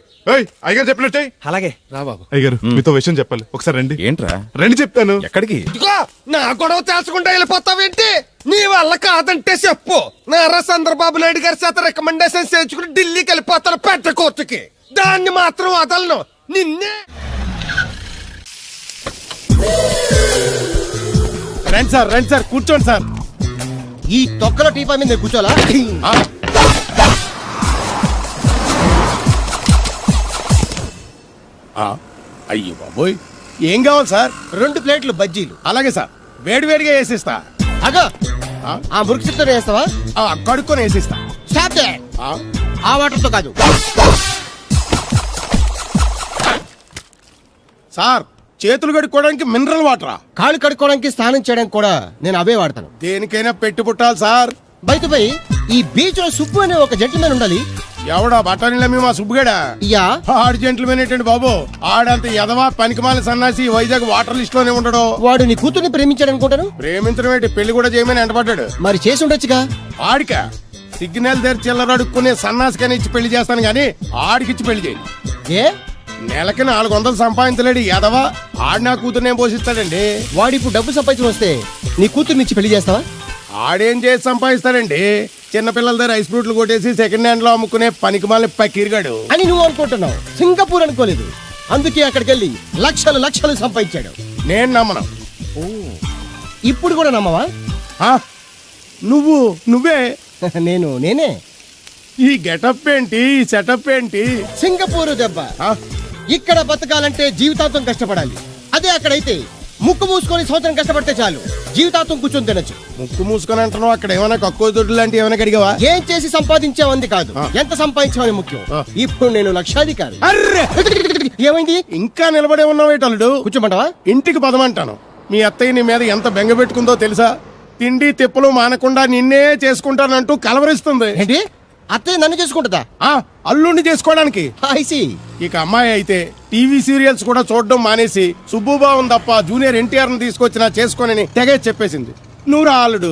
అయ్యగారు చెప్పినట్టే. అలాగే రా బాబు. అయ్యగారు మీతో విషయం చెప్పాలి, ఒకసారి రండి. ఏంట్రా? రండి చెప్తాను. ఎక్కడికి? ఇదిగో నా గొడవ తెలుసుకుంటా వెళ్ళిపోతావేంటి? నీ వల్ల కాదంటే చెప్పు. నారా చంద్రబాబు నాయుడు గారి చేత రికమెండేషన్ చేయించుకుని ఢిల్లీకి వెళ్ళిపోతాను పెద్ద కోర్టుకి. దాన్ని మాత్రం వదలను. నిన్నే రండి సార్ కూర్చోండి సార్. ఈ తొక్కలో టీపా మీద కూర్చోలా? అయ్యో బాబోయ్, ఏం కావాలి సార్? 2 ప్లేట్లు బజ్జీలు. అలాగే సార్, వేడివేడిగా వేసిస్తా. అగో ఆ మురికి చిత్తం వేస్తావా? కడుక్కొని వేసిస్తా. Stop they. ఆ వాటర్తో కాదు సార్, చేతులు కడుక్కోవడానికి మినరల్ వాటరా? కాళ్ళు కడుక్కోవడానికి స్నానం చేయడానికి కూడా నేను అవే వాడతాను. దేనికైనా పెట్టి పుట్టాలి సార్. బయటపై ఈ బీచ్ లో సుబ్బు అనే ఒక జెంటిల్మెన్ ఉండాలి. ఎవడా బఠానీల మా సుబ్బుగడా? యా. ఆడు జెంట్లమెన్ ఏంటండి బాబు? ఆడంత ఎదవా పనికిమాల సన్నాసి వైజాగ్ వాటర్ లిస్ట్ లోనే ఉండడు. వాడు నీ కూతుర్ని ప్రేమించాడు అనుకుంటాను. ప్రేమించడం ఏంటి, పెళ్లి కూడా చేయమని ఎంటపడ్డాడు. మరి చేసి ఉండొచ్చుగా. ఆడిక సిగ్నల్ దగ్గర చిల్లర అడుక్కునే సన్నాసికని ఇచ్చి పెళ్లి చేస్తాను గానీ ఆడికిచ్చి పెళ్లి చేయి. ఏ నెలకి 400 సంపాదించలేడు ఎదవా. ఆడి నా కూతురునే పోషిస్తాడండి. వాడు ఇప్పుడు డబ్బు సంపాదించి వస్తే నీ కూతుర్ని ఇచ్చి పెళ్లి చేస్తావా? ఆడేం చేసి సంపాదిస్తాడండి? చిన్నపిల్లల దగ్గర ఐస్ ఫ్రూట్లు కొట్టేసి సెకండ్ హ్యాండ్ లో అమ్ముకునే పనికిమాల పకీర్గాడు అని నువ్వు అనుకుంటున్నావు. సింగపూర్ అనుకోలేదు. అందుకే అక్కడికి వెళ్ళి లక్షలు లక్షలు సంపాదించాడు. నేను నమ్మను. ఇప్పుడు కూడా నమ్మవా? నువ్వే నేనే. ఈ గెటప్ ఏంటి, ఈ సెటప్ ఏంటి? సింగపూర్ దెబ్బ. ఇక్కడ బతకాలంటే జీవితాంతం కష్టపడాలి. అదే అక్కడైతే ముక్కు మూసుకొని సంవత్సరం కష్టపడితే చాలు, జీవితాంతం కూర్చొని తినచ్చు. ముక్కు మూసుకొని అంటున్నావు, అక్కడ ఏమైనా కక్కువ దొడ్డు లాంటి ఏమైనా కడిగావా? ఏం చేసి సంపాదించావంది కాదు, ఎంత సంపాదించావని ముఖ్యం. ఇప్పుడు నేను లక్షాధికారి. ఏమైంది? ఇంకా నిలబడే ఉన్నావు ఏటల్లుడు? కూర్చోమంటావా? ఇంటికి పదమంటాను. మీ అత్తయ్య నీ మీద ఎంత బెంగ పెట్టుకుందో తెలుసా? తిండి తిప్పలు మానకుండా నిన్నే చేసుకుంటానంటూ కలవరిస్తుంది. ఏంటి? అత్తయ్య నన్ను చేసుకుంటుందా? అల్లుండి చేసుకోవడానికి. ఐసి. ఇక అమ్మాయి అయితే టీవీ సీరియల్స్ కూడా చూడడం మానేసి సుబ్బుబాబుని తప్ప జూనియర్ ఎన్టీఆర్ ని తీసుకొచ్చినా చేసుకోనని తెగే చెప్పేసింది. నువ్వు రా అల్లుడు.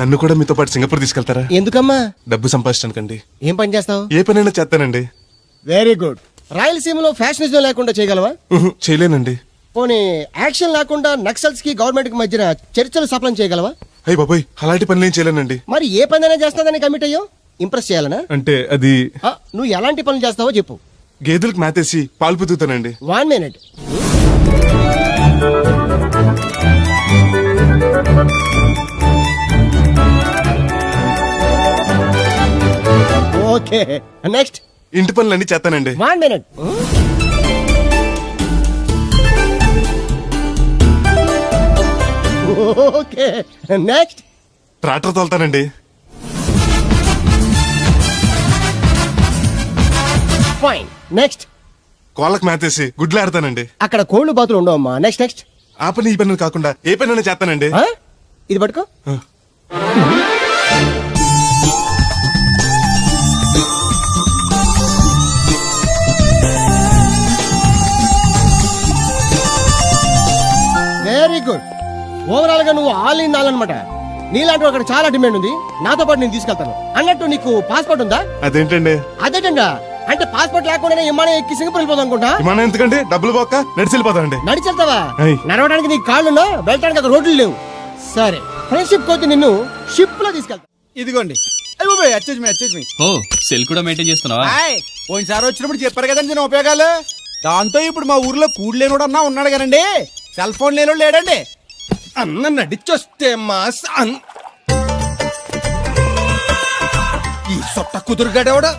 నన్ను కూడా మీతో పాటు సింగపూర్ తీసుకెళ్తారా? ఎందుకమ్మా? డబ్బు సంపాదించడానికండి. ఏం పని చేస్తావు? ఏ పనైనా చేస్తానండి. Very good. రాయలసీమలో ఫ్యాషనిజం లేకుండా చేయగలవా? చేయలేనండి. పోనీ యాక్షన్ లేకుండా నక్సల్స్ కి గవర్నమెంట్ కి మధ్యన చర్చలు సఫలం చేయగలవా? అయ్య బాబాయ్, అలాంటి పనులు ఏం చేయలేనండి. మరి ఏ పనైనా చేస్తాదని కమిట్ అయ్యో? ఇంప్రెస్ చేయాలనా? అంటే అది నువ్వు ఎలాంటి పనులు చేస్తావో చెప్పు. గేదెలకు మేతేసి పాలు పుతుతానండి. 1 minute. Okay, next. ఇంటి పనులన్నీ చేస్తానండి. 1 minute. Okay, next. ట్రాక్టర్ తోలుతానండి. Fine, next. కోళ్ళకు మేతేసి గుడ్లు ఆడతానండి. అక్కడ కోళ్ళు బాతులు ఉండవమ్మా. Next next. ఆ పని ఈ పని కాకుండా ఏ పని చేస్తానండి. ఇది పట్టుకో. Very good. ఓవరాల్ గా నువ్వు ఆల్ ఇన్ ఆల్ అనమాట. నీలాంటి అక్కడ చాలా డిమాండ్ ఉంది. నాతో పాటు నేను తీసుకెళ్తాను. అన్నట్టు నీకు పాస్పోర్ట్ ఉందా? అదేంటండి? అదేటండా అంటే పాస్పోర్ట్ లేకుండానే విమానం ఎక్కి సింగపూర్ వెళ్ళిపోదాం అనుకుంటా. విమానం ఎందుకంటే డబ్బులు పోక నడిచి వెళ్ళిపోతానండి. నడిచి వెళ్తావా? నడవడానికి నీకు కాళ్ళున్నా, వెళ్ళడానికి అక్కడ రోడ్లు లేవు. సరే, ఫ్రెండ్షిప్ కొద్ది నిన్ను షిప్ లో తీసుకెళ్తా. ఇదిగోండి. ఓ, సెల్ కూడా మెయింటైన్ చేస్తున్నావా? పోయినసారి వచ్చినప్పుడు చెప్పారు కదండి నేను ఉపయోగాలు. దాంతో ఇప్పుడు మా ఊర్లో కూడు లేనోడు అన్నా ఉన్నాడు కదండి. సెల్ ఫోన్ లేనోడు లేడండి. అన్న నడిచొస్తే ఈ సొట్ట కుదురుగాడేవాడు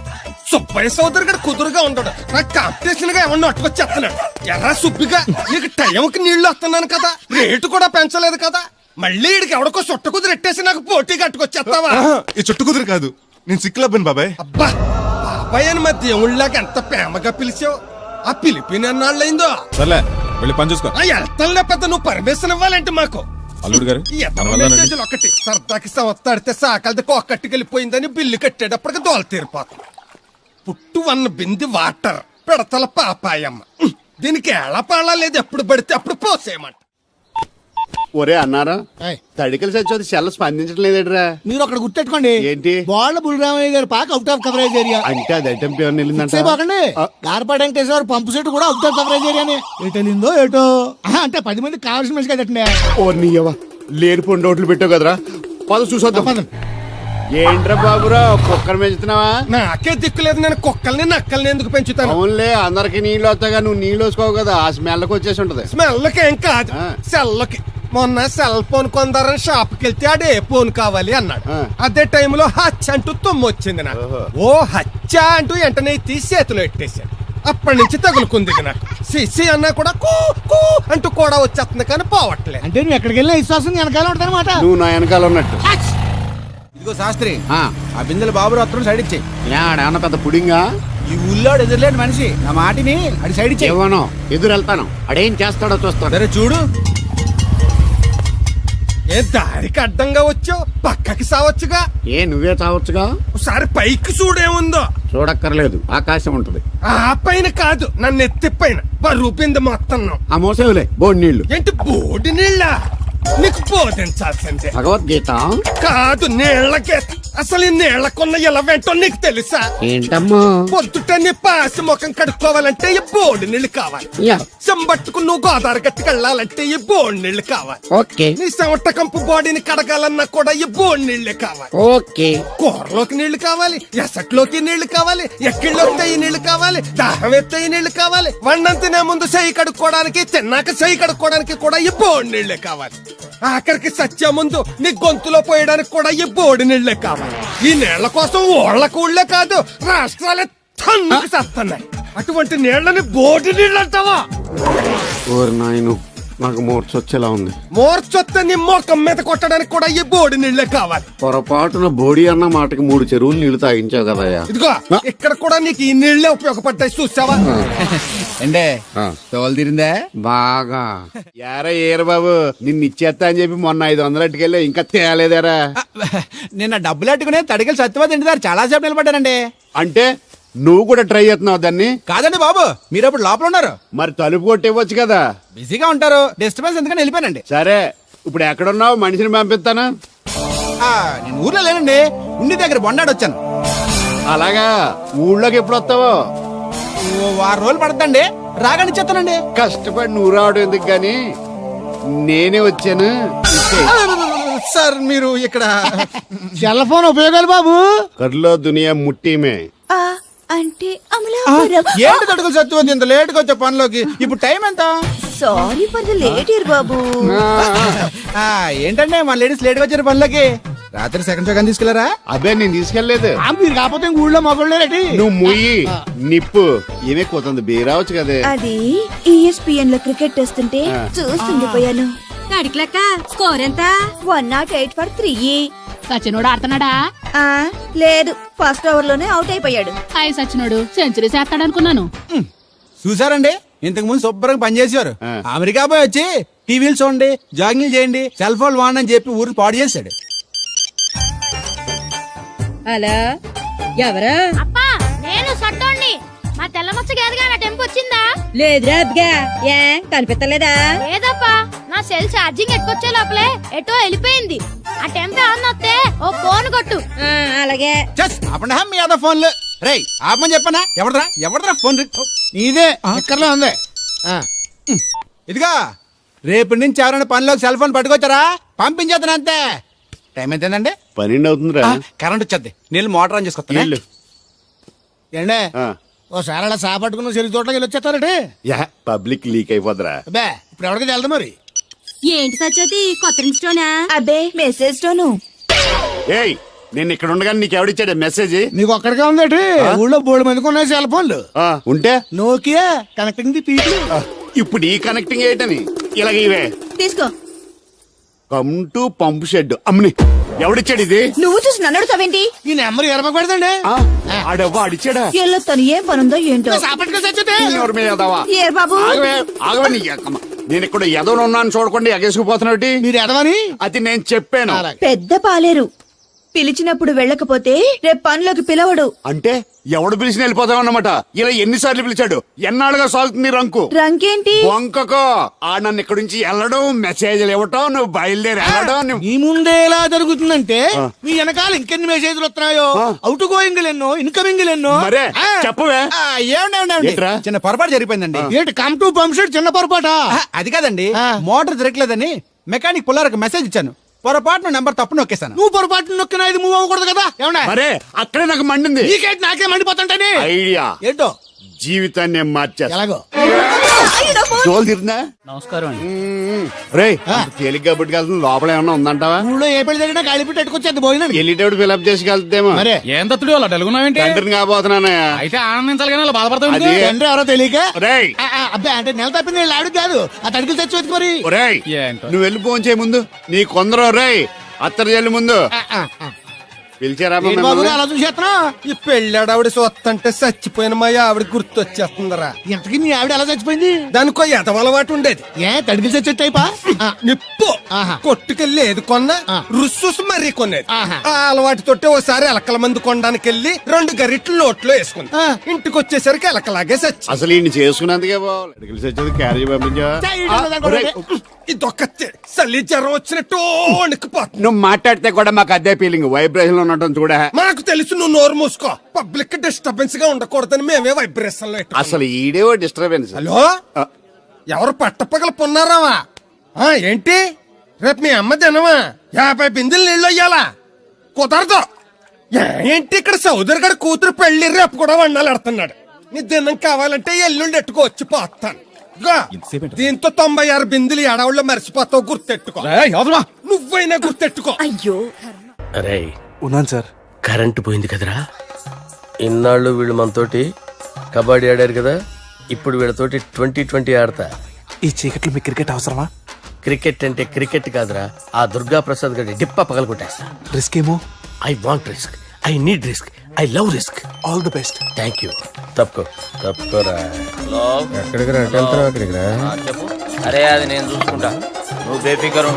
సుబ్బయ్య సోదరు గడు కుదురుగా ఉంటాడు. నాకు కాంపిటీషన్ గా ఏమన్నా అట్టుకొచ్చేస్తున్నాడు. ఎర్రా సుబ్బిగా, నీకు టైంకి నీళ్లు వస్తున్నాను కదా, రేటు కూడా పెంచలేదు కదా, మళ్ళీ ఇడికి ఎవడికో చుట్ట కుదురు ఎట్టేసి నాకు పోటీ కట్టుకొచ్చేస్తావా? ఈ చుట్టు కుదురు కాదు, నేను సిక్కులబ్బాను బాబాయ్. అబ్బా బాబాయ్ అని మా దేవుళ్ళకి ఎంత ప్రేమగా పిలిచావు. ఆ పిలిపిన ఎన్నాళ్ళైందో. సర్లే వెళ్ళి పని చూసుకో. వెళ్తానులే పెద్ద, నువ్వు పర్మిషన్ ఇవ్వాలంటే మాకు. అల్లుడు గారు ఈ ఎత్తనాలు మెసేజ్లు ఒకటి సరదాకి సంవత్సరాడితే సాకలితే కొక్కట్టుకెళ్ళిపోయిందని బిల్లు కట్టేటప్పటికి దోల తీరిపోతుంది. పుట్టు వన్న బింది వాటర్ పెడతల పాపాయమ్మ. దీనికి ఎలా పాడా లేదు, ఎప్పుడు పడితే అప్పుడు పోసేయమంట. ఒరే అన్నారా తడికలు సచ్చి సెల్ల స్పందించడం లేదట్రా. మీరు అక్కడ గుర్తెట్టుకోండి, ఏంటి బాళ్ళ బుల్రామయ్య గారి పాక అవుట్ ఆఫ్ కవరేజ్ ఏరియా అంటే అది ఐటమ్ పేరు వెళ్ళిందంట. గార్పాడు వెంకటేశ్వర పంపు సెట్ కూడా అవుట్ ఆఫ్ కవరేజ్ ఏరియానే. ఎటు వెళ్ళిందో ఏటో. అంటే 10 మందికి కావాల్సిన మనిషి కదండి. ఓ నీయవా లేనిపోండి రోడ్లు పెట్టావు కదరా. పద చూసొద్దాం. ఏంట్రా బాబురా కుక్కర్ పెంచుతున్నావా? నాకే దిక్కులేదు, నేను కుక్కల్ని నక్కల్ని ఎందుకు పెంచుతాను? అవునులే అందరికి నీళ్ళు వస్తాగా, నువ్వు నీళ్ళు వేసుకోవు కదా, ఆ స్మెల్కి వచ్చేసి ఉంటది. స్మెల్కి ఏం కాదు, సెల్లకి. మొన్న సెల్ ఫోన్ కొందరని షాప్కి వెళ్తే ఆడే ఫోన్ కావాలి అన్నాడు. అదే టైంలో హచ్చ అంటూ తుమ్ము వచ్చింది నాకు. ఓ హచ్చ అంటూ వెంటనే తీసి చేతిలో ఎట్టేశాను. అప్పటి నుంచి తగులుకుంది నాకు. సిసి అన్నా కూడా కూ కూ అంటూ కూడా వచ్చేస్తుంది కానీ పోవట్లేదు. అంటే నువ్వు ఎక్కడికి వెళ్ళినా విశ్వాసం వెనకాల ఉంటానమాట. నువ్వు నా వెనకాల ఉన్నట్టు. ఇదిగో శాస్త్రి, ఆ బిందెలు బాబు రత్నం సైడ్ ఇచ్చేయి. ఏమన్నా పెద్ద పుడింగా? ఈ ఊళ్ళో ఎదురులేని మనిషి, నా మాటిని అది సైడ్ ఇచ్చేయి. ఏమనో ఎదురు వెళ్తాను, అడేం చేస్తాడో చూస్తాడు. సరే చూడు. ఏ దారికి అడ్డంగా వచ్చావు, పక్కకి సావచ్చుగా. ఏ నువ్వే చావచ్చుగా. ఒకసారి పైకి చూడేముందో. చూడక్కర్లేదు, ఆకాశం ఉంటది. ఆ పైన కాదు, నన్ను ఎత్తి పైన రూపింది మొత్తం. ఆ మోసేవులే బోడి నీళ్లు. ఏంటి బోడి నీళ్ళ? నీకు బోధించాల్సిందే. భగవద్గీత కాదు, నీళ్ళ గీత. అసలు ఈ నీళ్లకున్న ఎలా వెంటో నీకు తెలుసా? ఏంటమ్మా? పొద్దుట నీ పాసి ముఖం కడుక్కోవాలంటే ఈ బోడి నీళ్లు కావాలి. చెంబట్టుకు నువ్వు గోదావరి గట్టుకు వెళ్ళాలంటే ఈ బోడి నీళ్లు కావాలి. ఓకే. నీ చెమట కంపు బాడీని కడగాలన్నా కూడా ఈ బోడి నీళ్లే కావాలి. ఓకే. కూరలోకి నీళ్లు కావాలి, ఎసట్లోకి నీళ్లు కావాలి, ఎక్కిళ్ళొస్తే ఈ నీళ్లు కావాలి, దాహం ఎత్తే ఈ నీళ్లు కావాలి. వండంతినే ముందు చెయ్యి కడుక్కోవడానికి, తిన్నాక చెయ్యి కడుక్కోవడానికి కూడా ఈ బోడి నీళ్లే కావాలి. ఆఖరికి సత్య ముందు నీ గొంతులో పోయడానికి కూడా ఈ బోడి నీళ్లే కావాలి. ఈ నీళ్ల కోసం ఓళ్లకు ఊళ్ళే కాదు, రాష్ట్రాలే తన్నుకు చేస్తున్నాయి. అటువంటి నీళ్లని బోడి నీళ్ళు అంటావా? ఓరి నాయను, నాకు మూర్చొచ్చేలా ఉంది. మూర్చొత్తే నీ మోకం మీద కొట్టడానికి కూడా ఈ బోడి నీళ్లే కావాలి. పొరపాటున బోడి అన్న మాటకి 3 చెరువులు నీళ్లు తాగించావు కదయ్యా. ఇదిగో ఇక్కడ కూడా నీకు ఈ నీళ్లే ఉపయోగపడ్డాయి, చూసావా? అంటే తోలు తీరిందా? బాగా. యారా ఏరు బాబు, నిన్ను ఇచ్చేస్తా అని చెప్పి మొన్న 500 అట్టుకెళ్ళి ఇంకా తేలేదారా? నిన్న డబ్బులు అట్టుకునే తడికలు సత్యవాద ఇంటి దగ్గర చాలా సేపు నిలబడ్డానండి. అంటే నువ్వు కూడా ట్రై చేస్తున్నావు దాన్ని? కాదండి బాబు, మీరు అప్పుడు లోపల ఉన్నారు. మరి తలుపు కొట్టివ్వచ్చు కదా. బిజీగా ఉంటారు, డిస్టర్బెన్స్ ఎందుకని వెళ్ళిపోయానండి. సరే, ఇప్పుడు ఎక్కడున్నావు? మనిషిని పంపిస్తానా? నేను ఊర్లో లేనండి, ఉండి దగ్గర బొండాడు వచ్చాను. అలాగా, ఊళ్ళోకి ఎప్పుడు వస్తావో? 6 రోజులు పడుతుందండి, రాగానే చెప్తానండి. కష్టపడి నువ్వు రావడం ఎందుకు గాని నేనే వచ్చాను. సార్ మీరు ఇక్కడ సెల్ ఫోన్ ఉపయోగాలు బాబు. కర్లో దునియా ముట్టిమే. అంటే ఏంటి తడుకులు సత్యవతి ఇంత లేట్ గా వచ్చే పనిలోకి? ఇప్పుడు టైం ఎంత? Sorry for the late year బాబు. ఏంటంటే మా లేడీస్ లేట్ గా వచ్చారు పనిలోకి. రాత్రి సెకండ్ షో కానీ తీసుకెళ్లారా? అబ్బే నేను తీసుకెళ్లేదు. మీరు కాకపోతే ఊళ్ళో మగోళ్ళేటి. నువ్వు ముయ్యి నిప్పు ఏమే కోతుంది బీరావచ్చు కదే. అది ESPN లో క్రికెట్ వస్తుంటే చూస్తుండిపోయాను. అడిక్లక్క స్కోర్ ఎంత? 108 for 3. సచినోడు ఆడుతున్నాడా? లేదు, ఫస్ట్ ఓవర్ లోనే అవుట్ అయిపోయాడు. సచినోడు సెంచరీ చేస్తాడు అనుకున్నాను. చూసారండి, ఇంతకు ముందు శుభ్రంగా పనిచేసేవారు. అమెరికా పోయి వచ్చి టీవీలు చూడండి, జాగింగ్ చేయండి, సెల్ ఫోన్ వాడండి అని చెప్పి ఊరిని పాడు చేశాడు. అలా ఎవరా? అప్పా నేను సట్టోండి. మా తెల్ల మచ్చ గేదగా నా టెంపు వచ్చిందా? లేదురా అబ్బిగా, ఏ కనిపెత్తలేదా? లేదప్పా, నా సెల్ ఛార్జింగ్ ఎక్కొచ్చే లోపలే ఎటో వెళ్ళిపోయింది. ఆ టెంపే అన్నొస్తే ఓ ఫోన్ కొట్టు. అలాగే. అప్పుడు మీ అదా ఫోన్లు రే ఆపమని చెప్పనా? ఎవడరా ఫోన్? ఇదే ఎక్కర్లో ఉంది. ఇదిగా రేపు నుంచి ఎవరైనా పనిలోకి సెల్ ఫోన్ పట్టుకొచ్చారా పంపించేస్తాను అంతే. టైం ఎంతేనండి? 12 అవుతుందిరా. కరెంట్ వచ్చేది, నీళ్ళు మోటార్ ఆన్ చేసుకొస్తాను. ఏండే ఓసారి అలా సాపట్టుకున్న చెరుకు తోటలోకి వెళ్ళి వచ్చేస్తారటే. Public leak అయిపోద్రా. అబ్బే ఇప్పుడు ఎవరికి వెళ్దాం మరి? ఏంటి సత్యవతి కొత్త రింగ్స్టోనా? అబ్బే మెసేజ్ తోను. ఏయ్ నేను ఇక్కడ ఉండగానే నీకు ఎవడిచ్చాడు మెసేజ్? నీకు ఒక్కడికే ఉందేటి? ఊళ్ళో 3 మందికి ఉన్నాయి సెల్ ఫోన్లు. ఉంటే నోకియా కనెక్టింగ్ ది పీపుల్. ఇప్పుడు ఈ కనెక్టింగ్ ఏంటని ఇలాగ ఇవే తీసుకో. కమ్ టు పంప్ షెడ్ అమ్మని. ఎవడిచ్చాడు ఇది నువ్వు చూసి నన్ను అడుగుతావేంటి? ఈ నెంబర్ ఎరప పెడతాండి. ఆడవ్వ ఆడిచ్చాడా ఎల్లో తను ఏం పనుందో ఏంటో. ఎవరి మీద ఎదవా? ఏ బాబు ఆగవే నీ అక్కమ్మ. నేను ఇక్కడ ఎదవను ఉన్నాను చూడకుండా ఎగేసుకుపోతున్నాడు. మీరు ఎదవని అది నేను చెప్పాను. పెద్ద పాలేరు పిలిచినప్పుడు వెళ్ళకపోతే రేపు పనులకు పిలవడు. అంటే ఎవడు పిలిచిన వెళ్ళిపోతామన్నమాట. ఇలా ఎన్నిసార్లు పిలిచాడు? ఎన్నాళ్ళుగా సాగుతుంది రంకు. రంకేంటి? వంకకో ఆ నన్ను ఇక్కడి నుంచి వెళ్ళడం, మెసేజ్లు ఇవ్వటం, నువ్వు బయలుదేరి వెళ్ళడం. మీ ముందే ఎలా జరుగుతుందంటే మీ వెనకాల ఇంకెన్ని మెసేజ్లు వస్తున్నాయో. అవుట్ గోయింగ్ ఎన్నో, ఇన్కమింగ్ ఎన్నో. మరే చెప్పవే. ఏంట్రా? చిన్న పొరపాటు జరిగిపోయిందండి. ఏంటి కమ్ టు పంప్ షెడ్ చిన్న పొరపాట? అది కాదండి, మోటార్ తిరగలేదని మెకానిక్ పుల్లారకు మెసేజ్ ఇచ్చాను. పొరపాటున నెంబర్ తప్పు నొక్కేసాను. నువ్వు పొరపాటు నొక్కినా ఇది మూవ్ అవ్వకూడదు కదా. ఏమన్నా మరే అక్కడే నాకు మండింది. నీకేంటి నాకే మండిపోతుంటని ఐడియా ఏంటో జీవితాన్ని మార్చేస్తా. ఎలాగో తోలు తిరిగినా. నమస్కారం అండి. రే తేలిగ్గా పుట్టుకెళ్తుంది. లోపల ఏమన్నా ఉందంటావా? ఊళ్ళో ఏ పెళ్లి జరిగినా కాలిపెట్టి ఎట్టుకొచ్చేది పోయినా వెళ్ళేటప్పుడు ఫిలప్ చేసి వెళ్తేమో. మరే ఏం తత్తుడు అలా తెలుగున్నావేంటి? తండ్రిని కాబోతున్నానయ్య. అయితే ఆనందించాలి కానీ అలా బాధపడతావు. అది తండ్రి ఎవరో తెలియక ఒరేయ్ అబ్బాయి అంటే నెల తప్పింది వీళ్ళు ఆవిడ కాదు. ఆ తడికలు తెచ్చి వెతుకు మరి. ఒరేయ్ ఏంటో. నువ్వు వెళ్ళి ఫోన్ చేయ ముందు నీ కొందరు. రేయ్ అత్తరు చెల్లి ముందు పిలిచారా ఏంటి బాబు అలా చూసేస్తున్నా? ఈ పెళ్ళాడావిడ సొత్తంటే చచ్చిపోయిన మా ఆవిడ గుర్తొచ్చేస్తుందరా. ఇంతకీ నీ ఆవిడ ఎలా చచ్చిపోయింది? దానికో ఎదవలవాటు ఉండేది. ఏ తడికలు తెచ్చి టైపా? నిప్పు కొట్టుకెళ్ళి ఏది కొన్నా రుస్సుసు మరీ కొనేది. ఆ అలవాటుతోటి ఓసారి ఎలకల మందు కొనడానికి వెళ్ళి 2 గరిట్లు నోట్లో వేసుకుంది. ఇంటికి వచ్చేసరికి ఎలకలాగే సచ్చి. అసలు ఈయన చేసుకున్నందుకే వచ్చేది క్యారేజ్ పంపించా. ఇదొక్క చలి జ్వరం వచ్చినట్టు వణికిపోతుంది. నువ్వు మాట్లాడితే కూడా మాకు అదే ఫీలింగ్. వైబ్రేషన్ లో ఉండటం చూడ. మాకు తెలుసు, నువ్వు నోరు మూసుకో. పబ్లిక్ డిస్టర్బెన్స్ గా ఉండకూడదని మేమే వైబ్రేషన్ లో పెట్టాం. అసలు ఈడే డిస్టర్బెన్స్. హలో, ఎవరు పట్టపగల పున్నారావా? ఏంటి రేపు మీ అమ్మ దినమా? 50 బిందెలు నీళ్ళు అయ్యాలా? కుదరదు. ఏంటి ఇక్కడ సౌదరిగడ కూతురు పెళ్లి రేపు కూడా వండాలడుతున్నాడు. నీ దినం కావాలంటే ఎల్లుండి ఎట్టుకోవచ్చు పోతాను. దీంతో 96 బిందెలు ఎడవుల్లో మర్చిపోతావు. గుర్తెట్టుకో. నువ్వైనా గుర్తెట్టుకో. అయ్యో అరే ఉన్నాను సార్. కరెంటు పోయింది కదరా. ఇన్నాళ్ళు వీళ్ళు మనతోటి కబడ్డీ ఆడారు కదా, ఇప్పుడు వీళ్ళతోటి 2020 ఆడతా. ఈ చీకట్లో మీ క్రికెట్ అవసరమా? క్రికెట్ అంటే క్రికెట్ కాదురా, ఆ దుర్గా ప్రసాద్ గారి డిప్ప పగల కొట్టేస్తా. రిస్క్ ఏమో. I want risk, I need risk, I love risk. All the best. Thank you. తప్పుకోరా. ఎక్కడికి రా? అక్కడికి రా. చెప్పు. అరే అది నేను చూసుకుంటా, నువ్వు బేఫికర్.